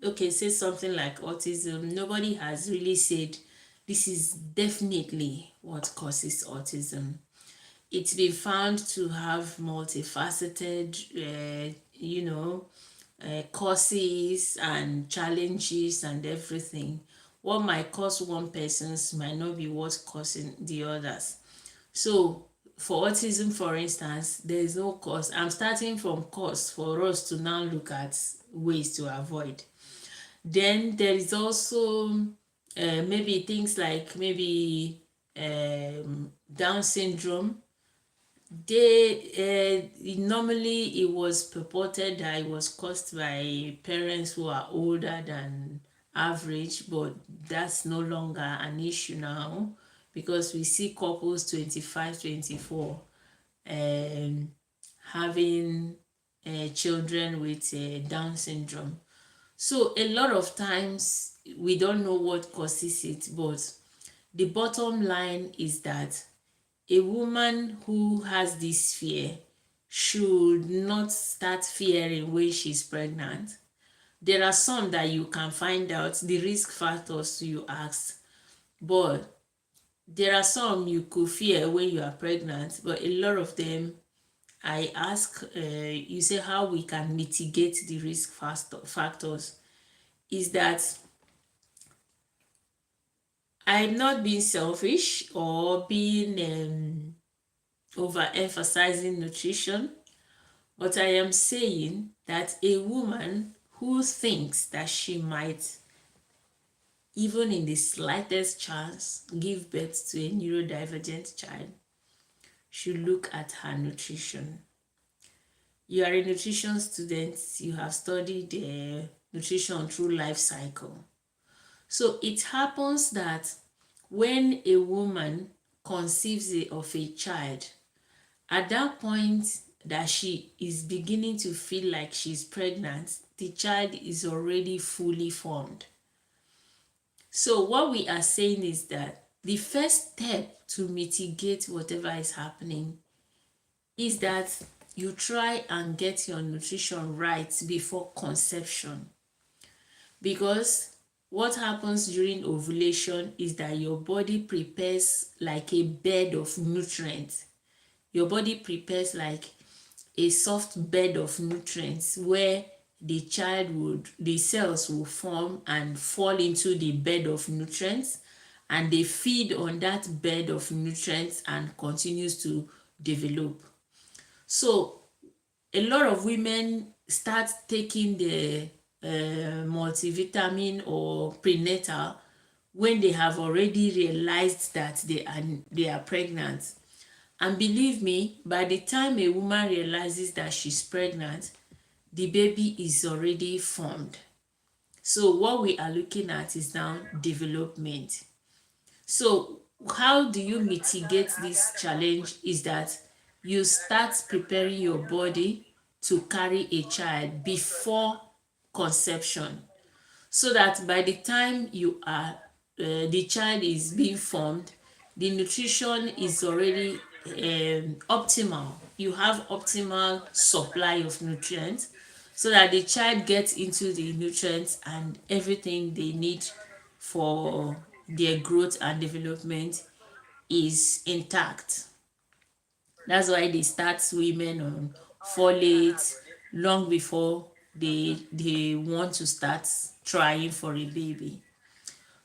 okay, say something like autism, nobody has really said this is definitely what causes autism. It's been found to have multifaceted causes and challenges and everything. What might cause one person's might not be what's causing the others. So for autism, for instance, there is no cause. I'm starting from cause for us to now look at ways to avoid. Then there is also maybe things like maybe Down syndrome. Normally it was purported that it was caused by parents who are older than average, but that's no longer an issue now, because we see couples 25, 24 having children with Down syndrome. So a lot of times we don't know what causes it, but the bottom line is that a woman who has this fear should not start fearing when she's pregnant. There are some that you can find out the risk factors you asked, but there are some you could fear when you are pregnant, but a lot of them I ask, you say how we can mitigate the risk factors is that I'm not being selfish or being overemphasizing nutrition, but I am saying that a woman who thinks that she might, even in the slightest chance, give birth to a neurodivergent child should look at her nutrition. You are a nutrition student, you have studied nutrition through life cycle. So it happens that when a woman conceives of a child, at that point that she is beginning to feel like she's pregnant, the child is already fully formed. So what we are saying is that the first step to mitigate whatever is happening is that you try and get your nutrition right before conception. Because what happens during ovulation is that your body prepares like a bed of nutrients. Your body prepares like a soft bed of nutrients where the cells will form and fall into the bed of nutrients, and they feed on that bed of nutrients and continues to develop. So a lot of women start taking the multivitamin or prenatal when they have already realized that they are pregnant. And believe me, by the time a woman realizes that she's pregnant, the baby is already formed. So what we are looking at is now development. So how do you mitigate this challenge is that you start preparing your body to carry a child before conception, so that by the time you are the child is being formed, the nutrition is already optimal. You have optimal supply of nutrients, so that the child gets into the nutrients and everything they need for their growth and development is intact. That's why they start women on folate long before they want to start trying for a baby.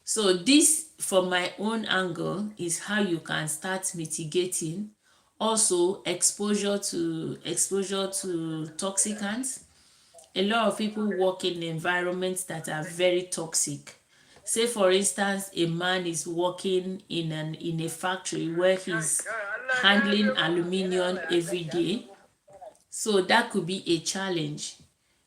So this, from my own angle, is how you can start mitigating. Also, exposure to toxicants. A lot of people work in environments that are very toxic. Say for instance, a man is working in a factory where he's handling aluminium every day. So that could be a challenge.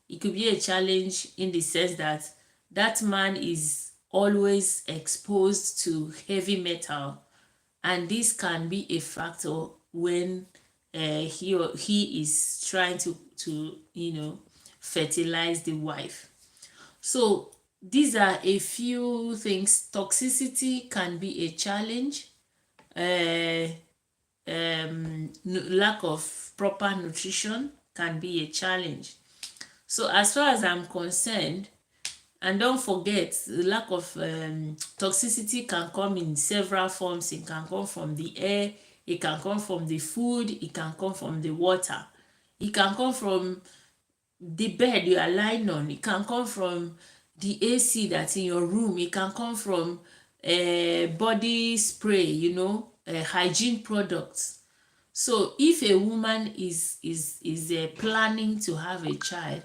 It could be a challenge in the sense that that man is always exposed to heavy metal, and this can be a factor when he is trying to fertilize the wife. So these are a few things. Toxicity can be a challenge. uh, Lack of proper nutrition can be a challenge. So as far as I'm concerned, and don't forget, the lack of toxicity can come in several forms. It can come from the air, it can come from the food, it can come from the water, it can come from the bed you are lying on, it can come from the AC that's in your room, it can come from body spray, hygiene products. So if a woman is planning to have a child,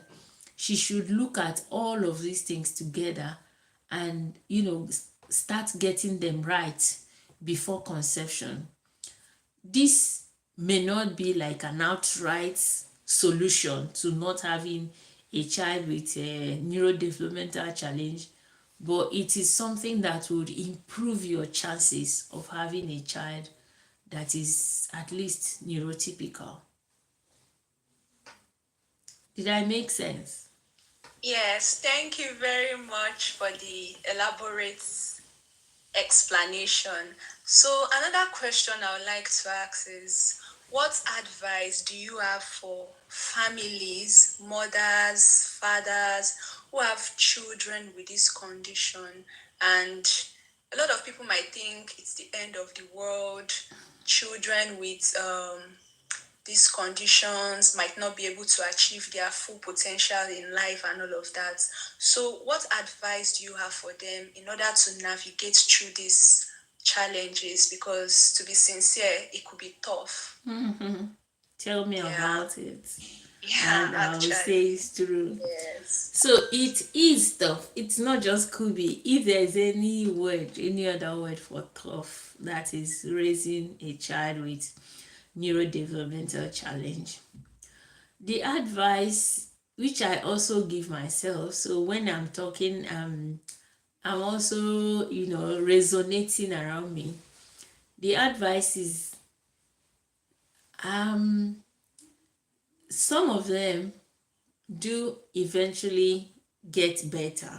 she should look at all of these things together and start getting them right before conception. This may not be like an outright solution to not having a child with a neurodevelopmental challenge, but it is something that would improve your chances of having a child that is at least neurotypical. Did I make sense? Yes, thank you very much for the elaborate explanation. So, another question I would like to ask is, what advice do you have for families, mothers, fathers who have children with this condition? And a lot of people might think it's the end of the world. Children with these conditions might not be able to achieve their full potential in life and all of that. So, what advice do you have for them in order to navigate through these challenges? Because, to be sincere, it could be tough. Tell me Yeah, about it. yeah, And I will say actually. it's true. Yes. So it is tough. It's not just could be. If there's any other word for tough, that is raising a child with neurodevelopmental challenge. The advice which I also give myself, so when I'm talking, I'm also resonating around me. The advice is some of them do eventually get better.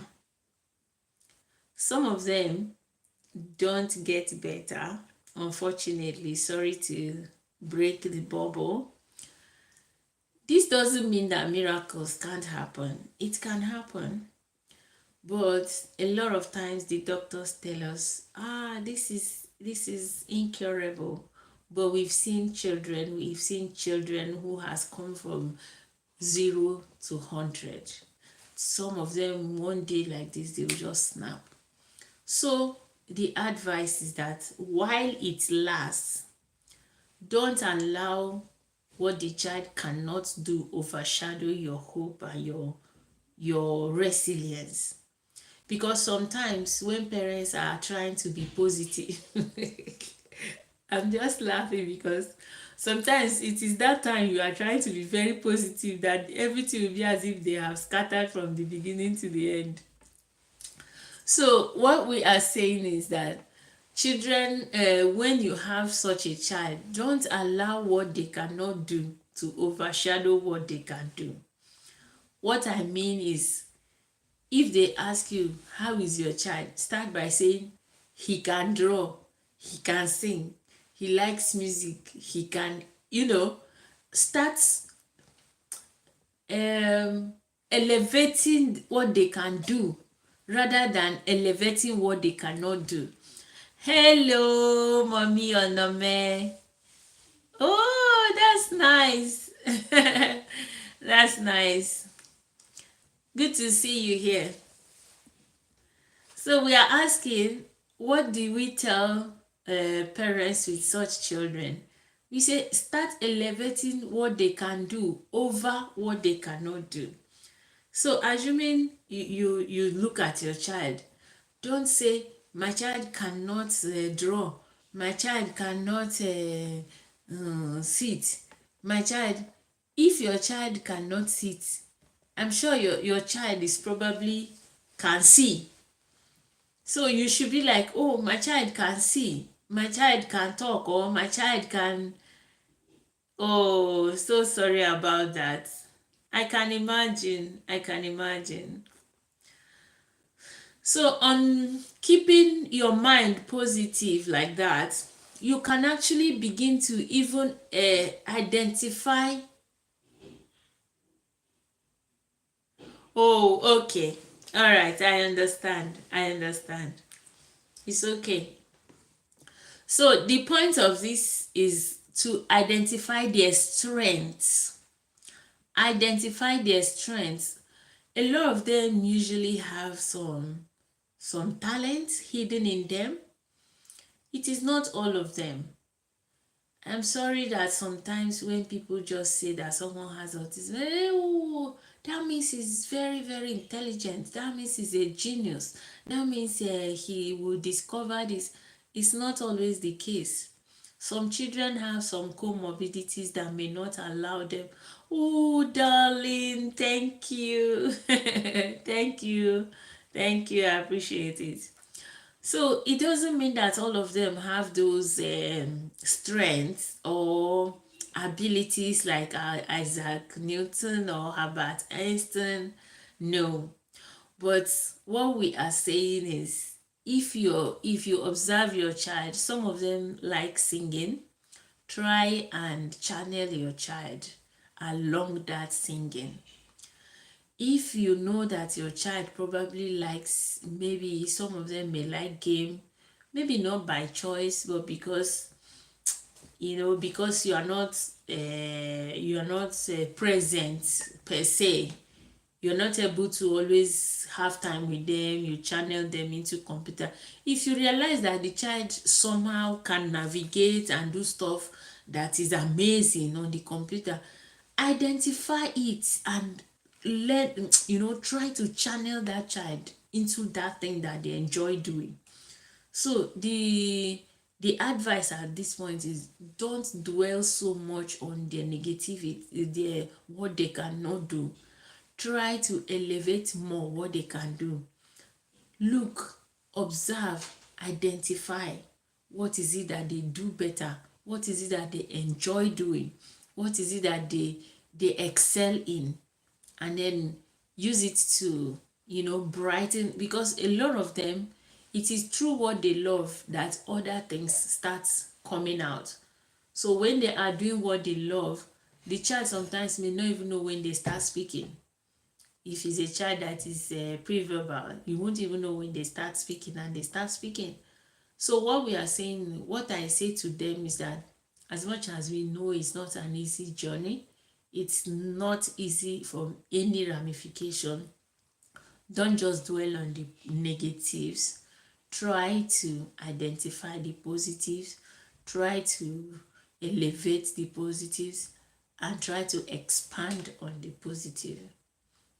Some of them don't get better, unfortunately. Sorry to break the bubble. This doesn't mean that miracles can't happen. It can happen. But a lot of times the doctors tell us, this is incurable. But we've seen children who has come from 0 to 100. Some of them one day like this, they will just snap. So the advice is that while it lasts, don't allow what the child cannot do overshadow your hope and your resilience. Because sometimes when parents are trying to be positive, I'm just laughing because Sometimes it is that time you are trying to be very positive that everything will be as if they have scattered from the beginning to the end. So what we are saying is that children, when you have such a child, don't allow what they cannot do to overshadow what they can do. What I mean is, if they ask you, how is your child? Start by saying, he can draw, he can sing, he likes music, he can, start elevating what they can do rather than elevating what they cannot do. Hello, mommy Onome. Oh, that's nice. That's nice. Good to see you here. So we are asking, what do we tell parents with such children? We say start elevating what they can do over what they cannot do. So assuming you look at your child, don't say my child cannot draw, my child cannot sit, my child. If your child cannot sit, I'm sure your child is probably can see. So you should be like, oh, my child can see, my child can talk, or my child can. Oh, so sorry about that. I can imagine. I can imagine. So on keeping your mind positive like that, you can actually begin to even identify. Oh, okay. All right. I understand. I understand. It's okay. So the point of this is to identify their strengths. Identify their strengths. A lot of them usually have some talents hidden in them. It is not all of them. I'm sorry that sometimes when people just say that someone has autism, oh, that means he's very, very intelligent. That means he's a genius. That means he will discover this. It's not always the case. Some children have some comorbidities that may not allow them. Oh, darling, thank you. Thank you. Thank you. I appreciate it. So it doesn't mean that all of them have those strengths or abilities like Isaac Newton or Albert Einstein. No. But what we are saying is, if you observe your child, some of them like singing, try and channel your child along that singing. If you know that your child probably likes, maybe some of them may like game, maybe not by choice, but because because you are not present per se, you're not able to always have time with them, you channel them into computer. If you realize that the child somehow can navigate and do stuff that is amazing on the computer, identify it and try to channel that child into that thing that they enjoy doing. So the advice at this point is, don't dwell so much on their negativity, their what they cannot do. Try to elevate more what they can do. Look, observe, identify. What is it that they do better? What is it that they enjoy doing? What is it that they excel in? And then use it to brighten, because a lot of them, it is through what they love that other things start coming out. So when they are doing what they love, the child sometimes may not even know when they start speaking. If it's a child that is pre-verbal, you won't even know when they start speaking, and they start speaking. So what we are saying, what I say to them is that, as much as we know it's not an easy journey, it's not easy from any ramification. Don't just dwell on the negatives. Try to identify the positives. Try to elevate the positives, and try to expand on the positive.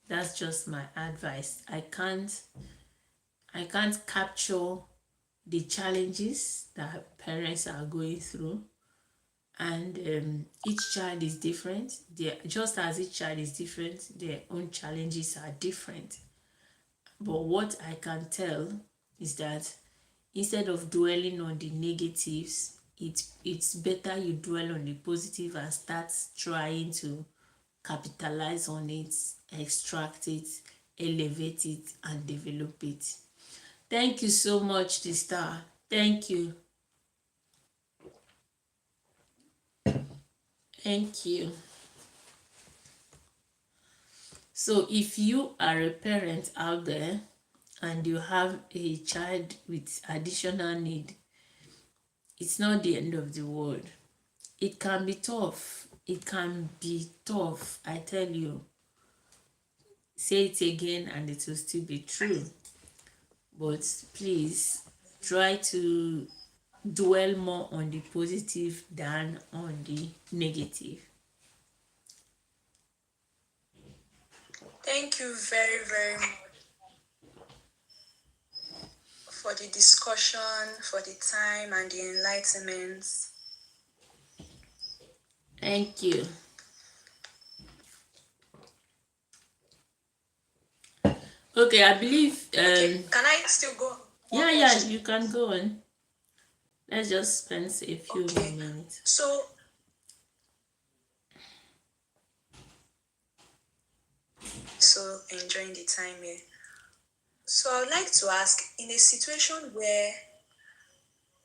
That's just my advice. I can't capture the challenges that parents are going through, and each child is different. Just as each child is different, their own challenges are different. But what I can tell is that instead of dwelling on the negatives, it's better you dwell on the positive and start trying to capitalize on it, extract it, elevate it, and develop it. Thank you so much, the star. Thank you. Thank you. So if you are a parent out there and you have a child with additional need, it's not the end of the world. It can be tough. It can be tough, I tell you. Say it again and it will still be true. But please try to dwell more on the positive than on the negative. Thank you very, very much for the discussion, for the time and the enlightenment. Thank you. Okay, I believe. Okay, can I still go? Yeah, you can go on. Let's just spend a few more minutes. So enjoying the time here. So I would like to ask, in a situation where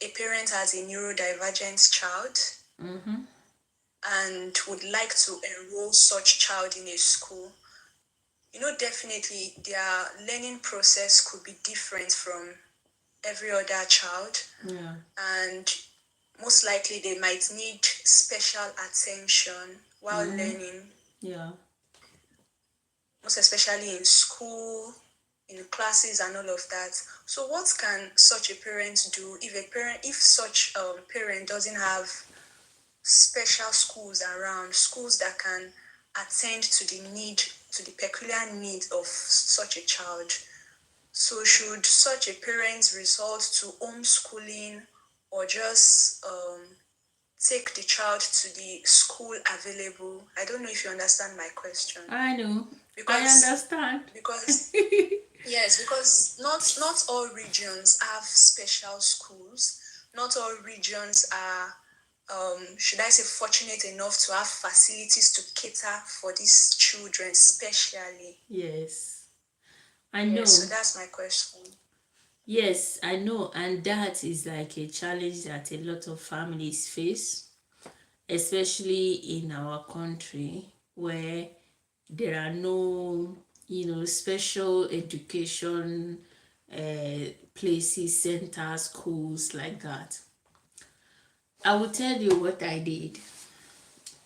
a parent has a neurodivergent child and would like to enroll such child in a school, definitely their learning process could be different from every other child. Yeah. And most likely they might need special attention while learning. Yeah. Most especially in school, in classes and all of that. So what can such a parent do if such a parent doesn't have special schools around, schools that can attend to the peculiar needs of such a child? So should such a parent resort to homeschooling or just take the child to the school available? I don't know if you understand my question. I know. I understand. Because yes, because not all regions have special schools. Not all regions are should I say fortunate enough to have facilities to cater for these children specially. Yes. I know. So that's my question. Yes, I know. And that is like a challenge that a lot of families face, especially in our country where there are no, special education places, centers, schools like that. I will tell you what I did.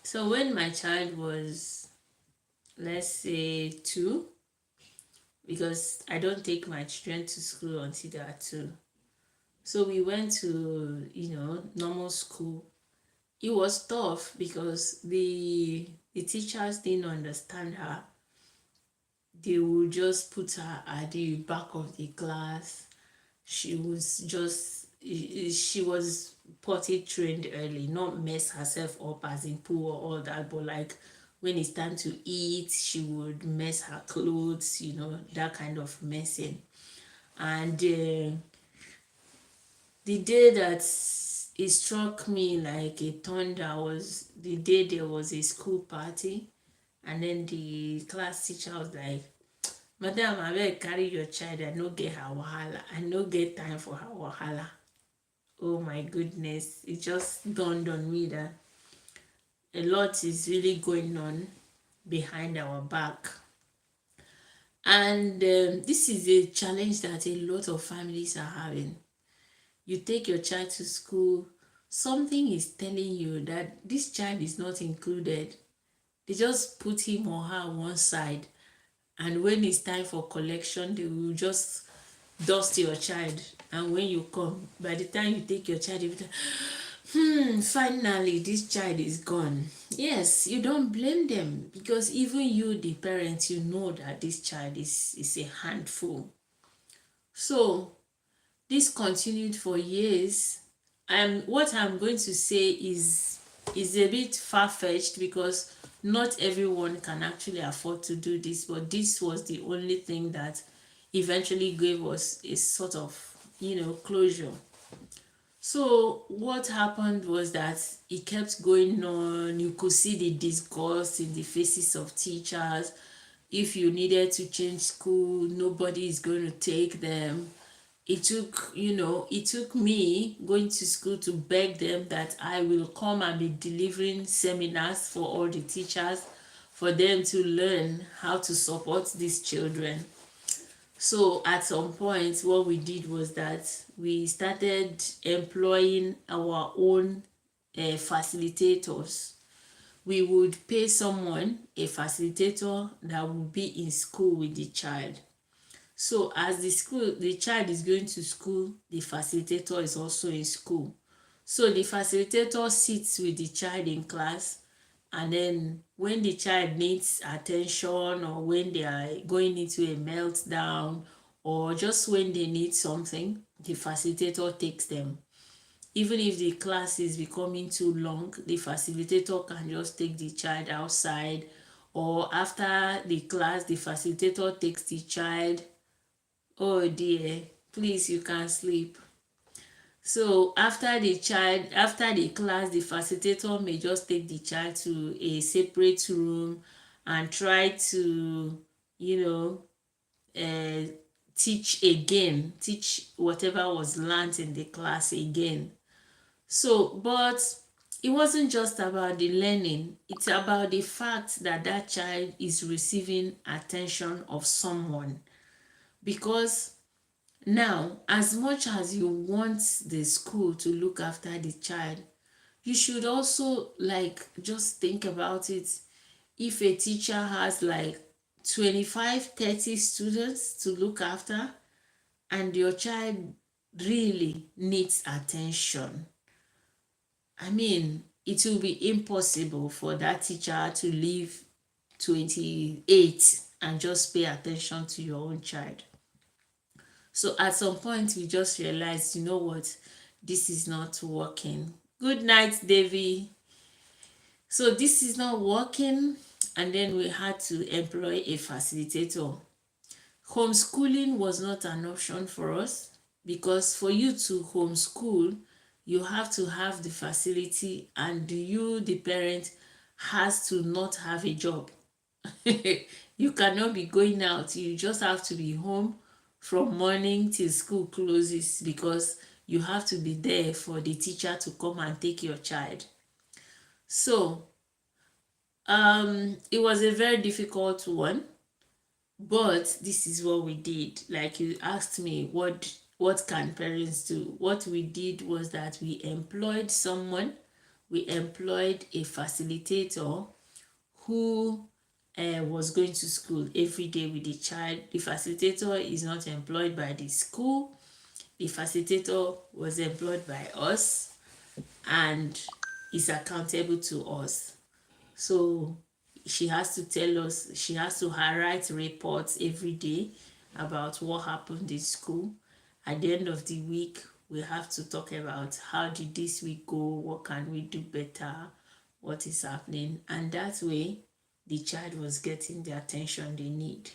So when my child was, let's say, 2, because I don't take my children to school until they are 2. So we went to, normal school. It was tough because the teachers didn't understand her. They would just put her at the back of the class. She was potty trained early, not mess herself up as in poo or all that, but like when it's time to eat, she would mess her clothes, that kind of messing. And the day that it struck me like a thunder was the day there was a school party, and then the class teacher was like, "Madam, abeg carry your child, I no get her wahala, I no get time for her wahala." Oh my goodness, it just dawned on me that a lot is really going on behind our back. And this is a challenge that a lot of families are having. You take your child to school, something is telling you that this child is not included. They just put him or her on one side, and when it's time for collection, they will just dust your child. And when you come, by the time you take your child, you'll be like, finally this child is gone. Yes, you don't blame them, because even you, the parents, you know that this child is a handful. So this continued for years. And what I'm going to say is is a bit far-fetched because not everyone can actually afford to do this, but this was the only thing that eventually gave us a sort of, closure. So what happened was that it kept going on. You could see the disgust in the faces of teachers. If you needed to change school, nobody is going to take them. It took me going to school to beg them that I will come and be delivering seminars for all the teachers for them to learn how to support these children. So at some point, what we did was that we started employing our own facilitators. We would pay someone, a facilitator, that would be in school with the child. So as the child is going to school, the facilitator is also in school. So the facilitator sits with the child in class, and then when the child needs attention, or when they are going into a meltdown, or just when they need something, the facilitator takes them. Even if the class is becoming too long, the facilitator can just take the child outside, or after the class, the facilitator takes the child. Oh dear, please, you can sleep. So after the class, the facilitator may just take the child to a separate room and try to, you know, uh, teach whatever was learned in the class again. So, but it wasn't just about the learning, it's about the fact that that child is receiving attention of someone. Because now, as much as you want the school to look after the child, you should also just think about it. If a teacher has 25, 30 students to look after, and your child really needs attention, I mean, it will be impossible for that teacher to leave 28 and just pay attention to your own child. So at some point, we just realized, you know what, this is not working. Good night, Davy. So this is not working, and then we had to employ a facilitator. Homeschooling was not an option for us, because for you to homeschool, you have to have the facility, and you, the parent, has to not have a job. You cannot be going out. You just have to be home from morning till school closes, because you have to be there for the teacher to come and take your child. So it was a very difficult one, but this is what we did. Like you asked me, what can parents do? What we did was that we employed a facilitator who was going to school every day with the child. The facilitator is not employed by the school. The facilitator was employed by us and is accountable to us. So she has to tell us, she has to write reports every day about what happened in school. At the end of the week, we have to talk about how did this week go, what can we do better, what is happening, and that way the child was getting the attention they need.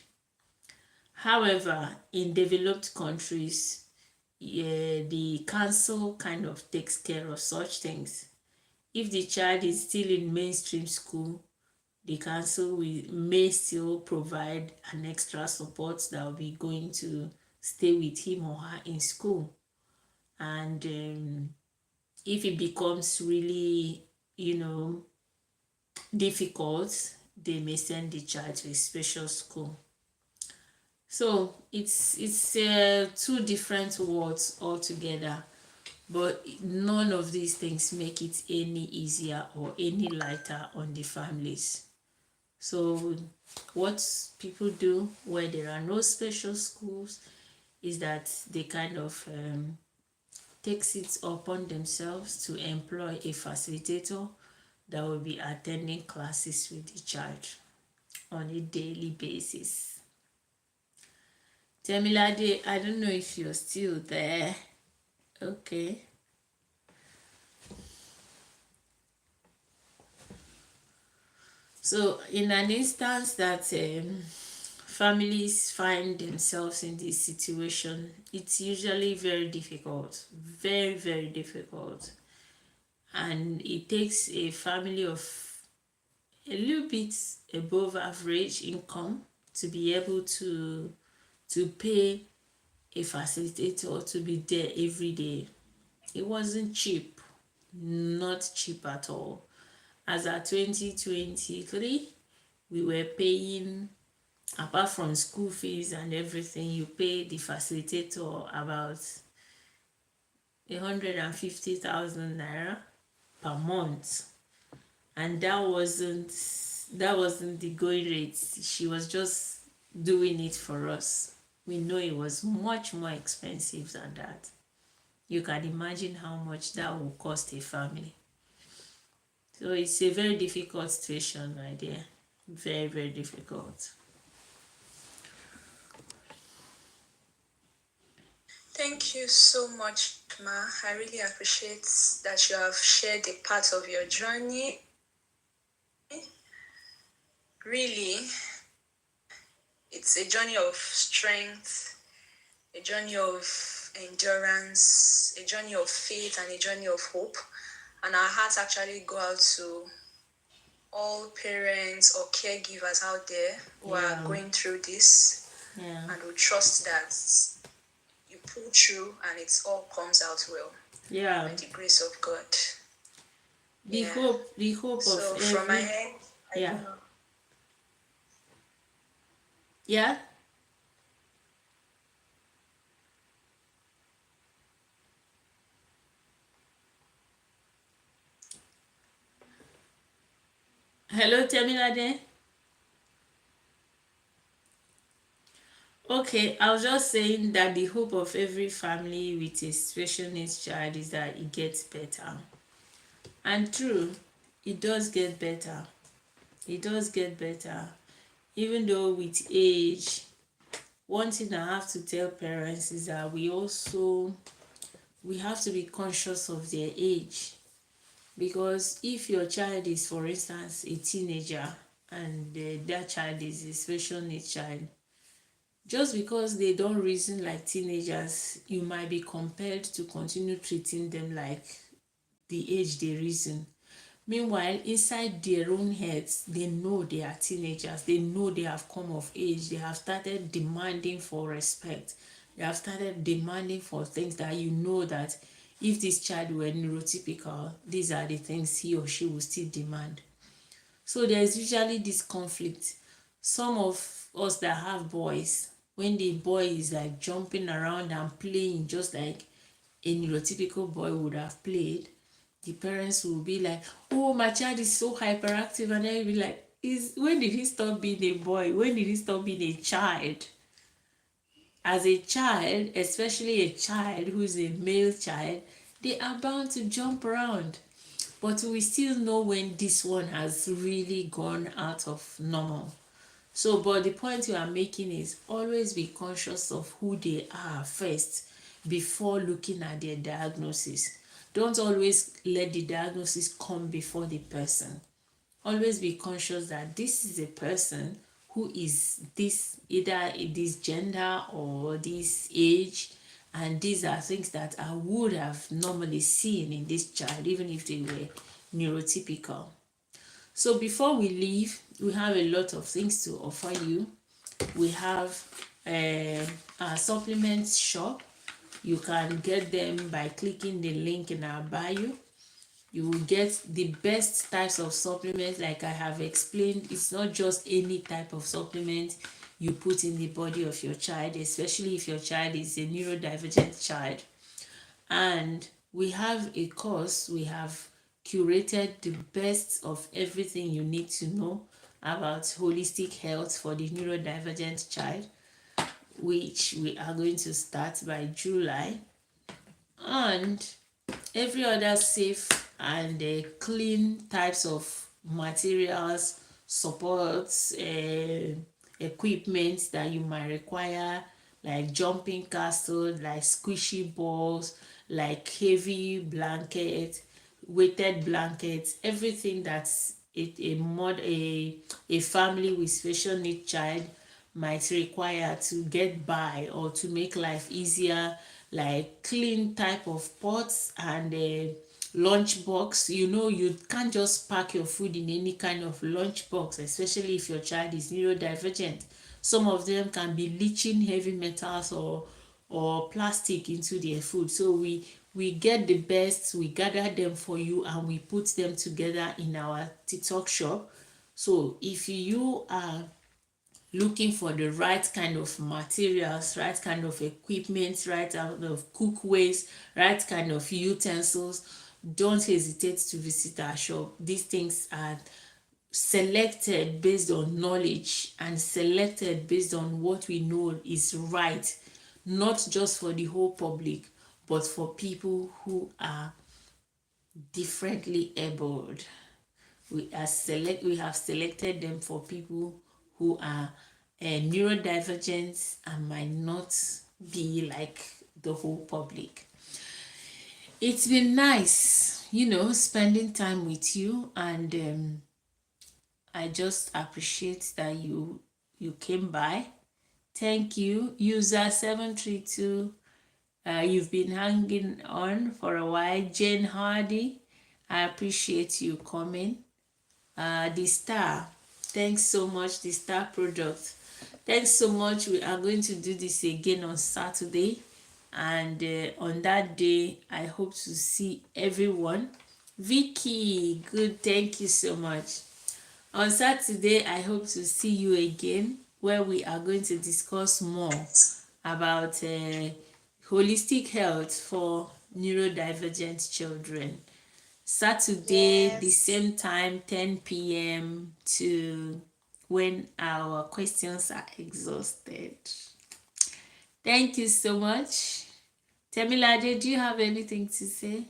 However, in developed countries, the council kind of takes care of such things. If the child is still in mainstream school, the council may still provide an extra support that will be going to stay with him or her in school. And if it becomes really, difficult, they may send the child to a special school. So it's two different words altogether, but none of these things make it any easier or any lighter on the families. So what people do where there are no special schools is that they kind of takes it upon themselves to employ a facilitator that will be attending classes with the child on a daily basis. Temilade, I don't know if you're still there. Okay. So, in an instance that families find themselves in this situation, it's usually very difficult, very, very difficult. And it takes a family of a little bit above average income to be able to pay a facilitator to be there every day. It wasn't cheap, not cheap at all. As at 2023, we were paying, apart from school fees and everything, you pay the facilitator about 150,000 naira per month, and that wasn't the going rate. She was just doing it for us. We know it was much more expensive than that. You can imagine how much that will cost a family. So it's a very difficult situation right there. Very, very difficult. Thank you so much, Ma. I really appreciate that you have shared a part of your journey. Really, it's a journey of strength, a journey of endurance, a journey of faith, and a journey of hope. And our hearts actually go out to all parents or caregivers out there who are going through this. Yeah. And we trust that you pull through and it all comes out well. Yeah. By the grace of God. The hope So of from my every. end, I Yeah. don't know. Yeah. Hello, Temilade. Okay, I was just saying that the hope of every family with a special needs child is that it gets better. And true, it does get better. It does get better. Even though with age, one thing I have to tell parents is that we have to be conscious of their age. Because if your child is, for instance, a teenager, and that child is a special needs child, just because they don't reason like teenagers, you might be compelled to continue treating them like the age they reason. Meanwhile, inside their own heads, they know they are teenagers. They know they have come of age. They have started demanding for respect. They have started demanding for things that you know that if this child were neurotypical, these are the things he or she will still demand. So there's usually this conflict. Some of us that have boys, when the boy is like jumping around and playing just like a neurotypical boy would have played, the parents will be like, oh, my child is so hyperactive, and then you'll be like, when did he stop being a boy? When did he stop being a child? As a child, especially a child who's a male child, they are bound to jump around. But we still know when this one has really gone out of normal. So, but the point you are making is always be conscious of who they are first before looking at their diagnosis. Don't always let the diagnosis come before the person. Always be conscious that this is a person who is this, either this gender or this age, and these are things that I would have normally seen in this child even if they were neurotypical. So before we leave, we have a lot of things to offer you. We have our supplements shop. You can get them by clicking the link in our bio. You will get the best types of supplements. Like I have explained, it's not just any type of supplement you put in the body of your child, especially if your child is a neurodivergent child. And we have a course, we have curated the best of everything you need to know about holistic health for the neurodivergent child, which we are going to start by July. And every other safe and clean types of materials, supports, equipment that you might require, like jumping castle, like squishy balls, like heavy blanket, weighted blankets, everything that a family with special need child might require to get by or to make life easier, like clean type of pots and a lunch box. You can't just pack your food in any kind of lunch box, especially if your child is neurodivergent. Some of them can be leaching heavy metals or plastic into their food. So we get the best, we gather them for you, and we put them together in our TikTok shop. So if you are looking for the right kind of materials, right kind of equipment, right kind of cookwares, right kind of utensils, don't hesitate to visit our shop. These things are selected based on knowledge and selected based on what we know is right, not just for the whole public, but for people who are differently abled. We have selected them for people who are neurodivergent and might not be like the whole public. It's been nice, spending time with you, and I just appreciate that you came by. Thank you, user 732. You've been hanging on for a while. Jane Hardy, I appreciate you coming. The Star, thanks so much. The Star Product, thanks so much. We are going to do this again on Saturday, and on that day I hope to see everyone. Vicky, good, thank you so much. On Saturday I hope to see you again, where we are going to discuss more about holistic health for neurodivergent children. Saturday, the same time, 10 p.m. to when our questions are exhausted. Thank you so much. Temilade, do you have anything to say?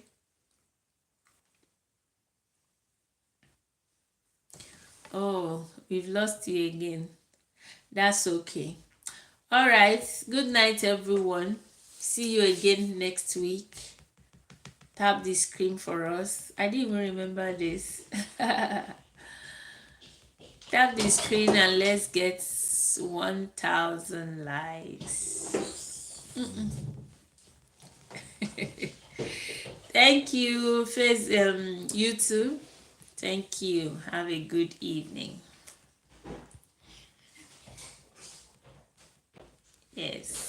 Oh, we've lost you again. That's okay. All right. Good night, everyone. See you again next week. Tap the screen for us. I didn't even remember this. Tap the screen and let's get 1,000 likes. Thank you, YouTube. Thank you. Have a good evening. Yes.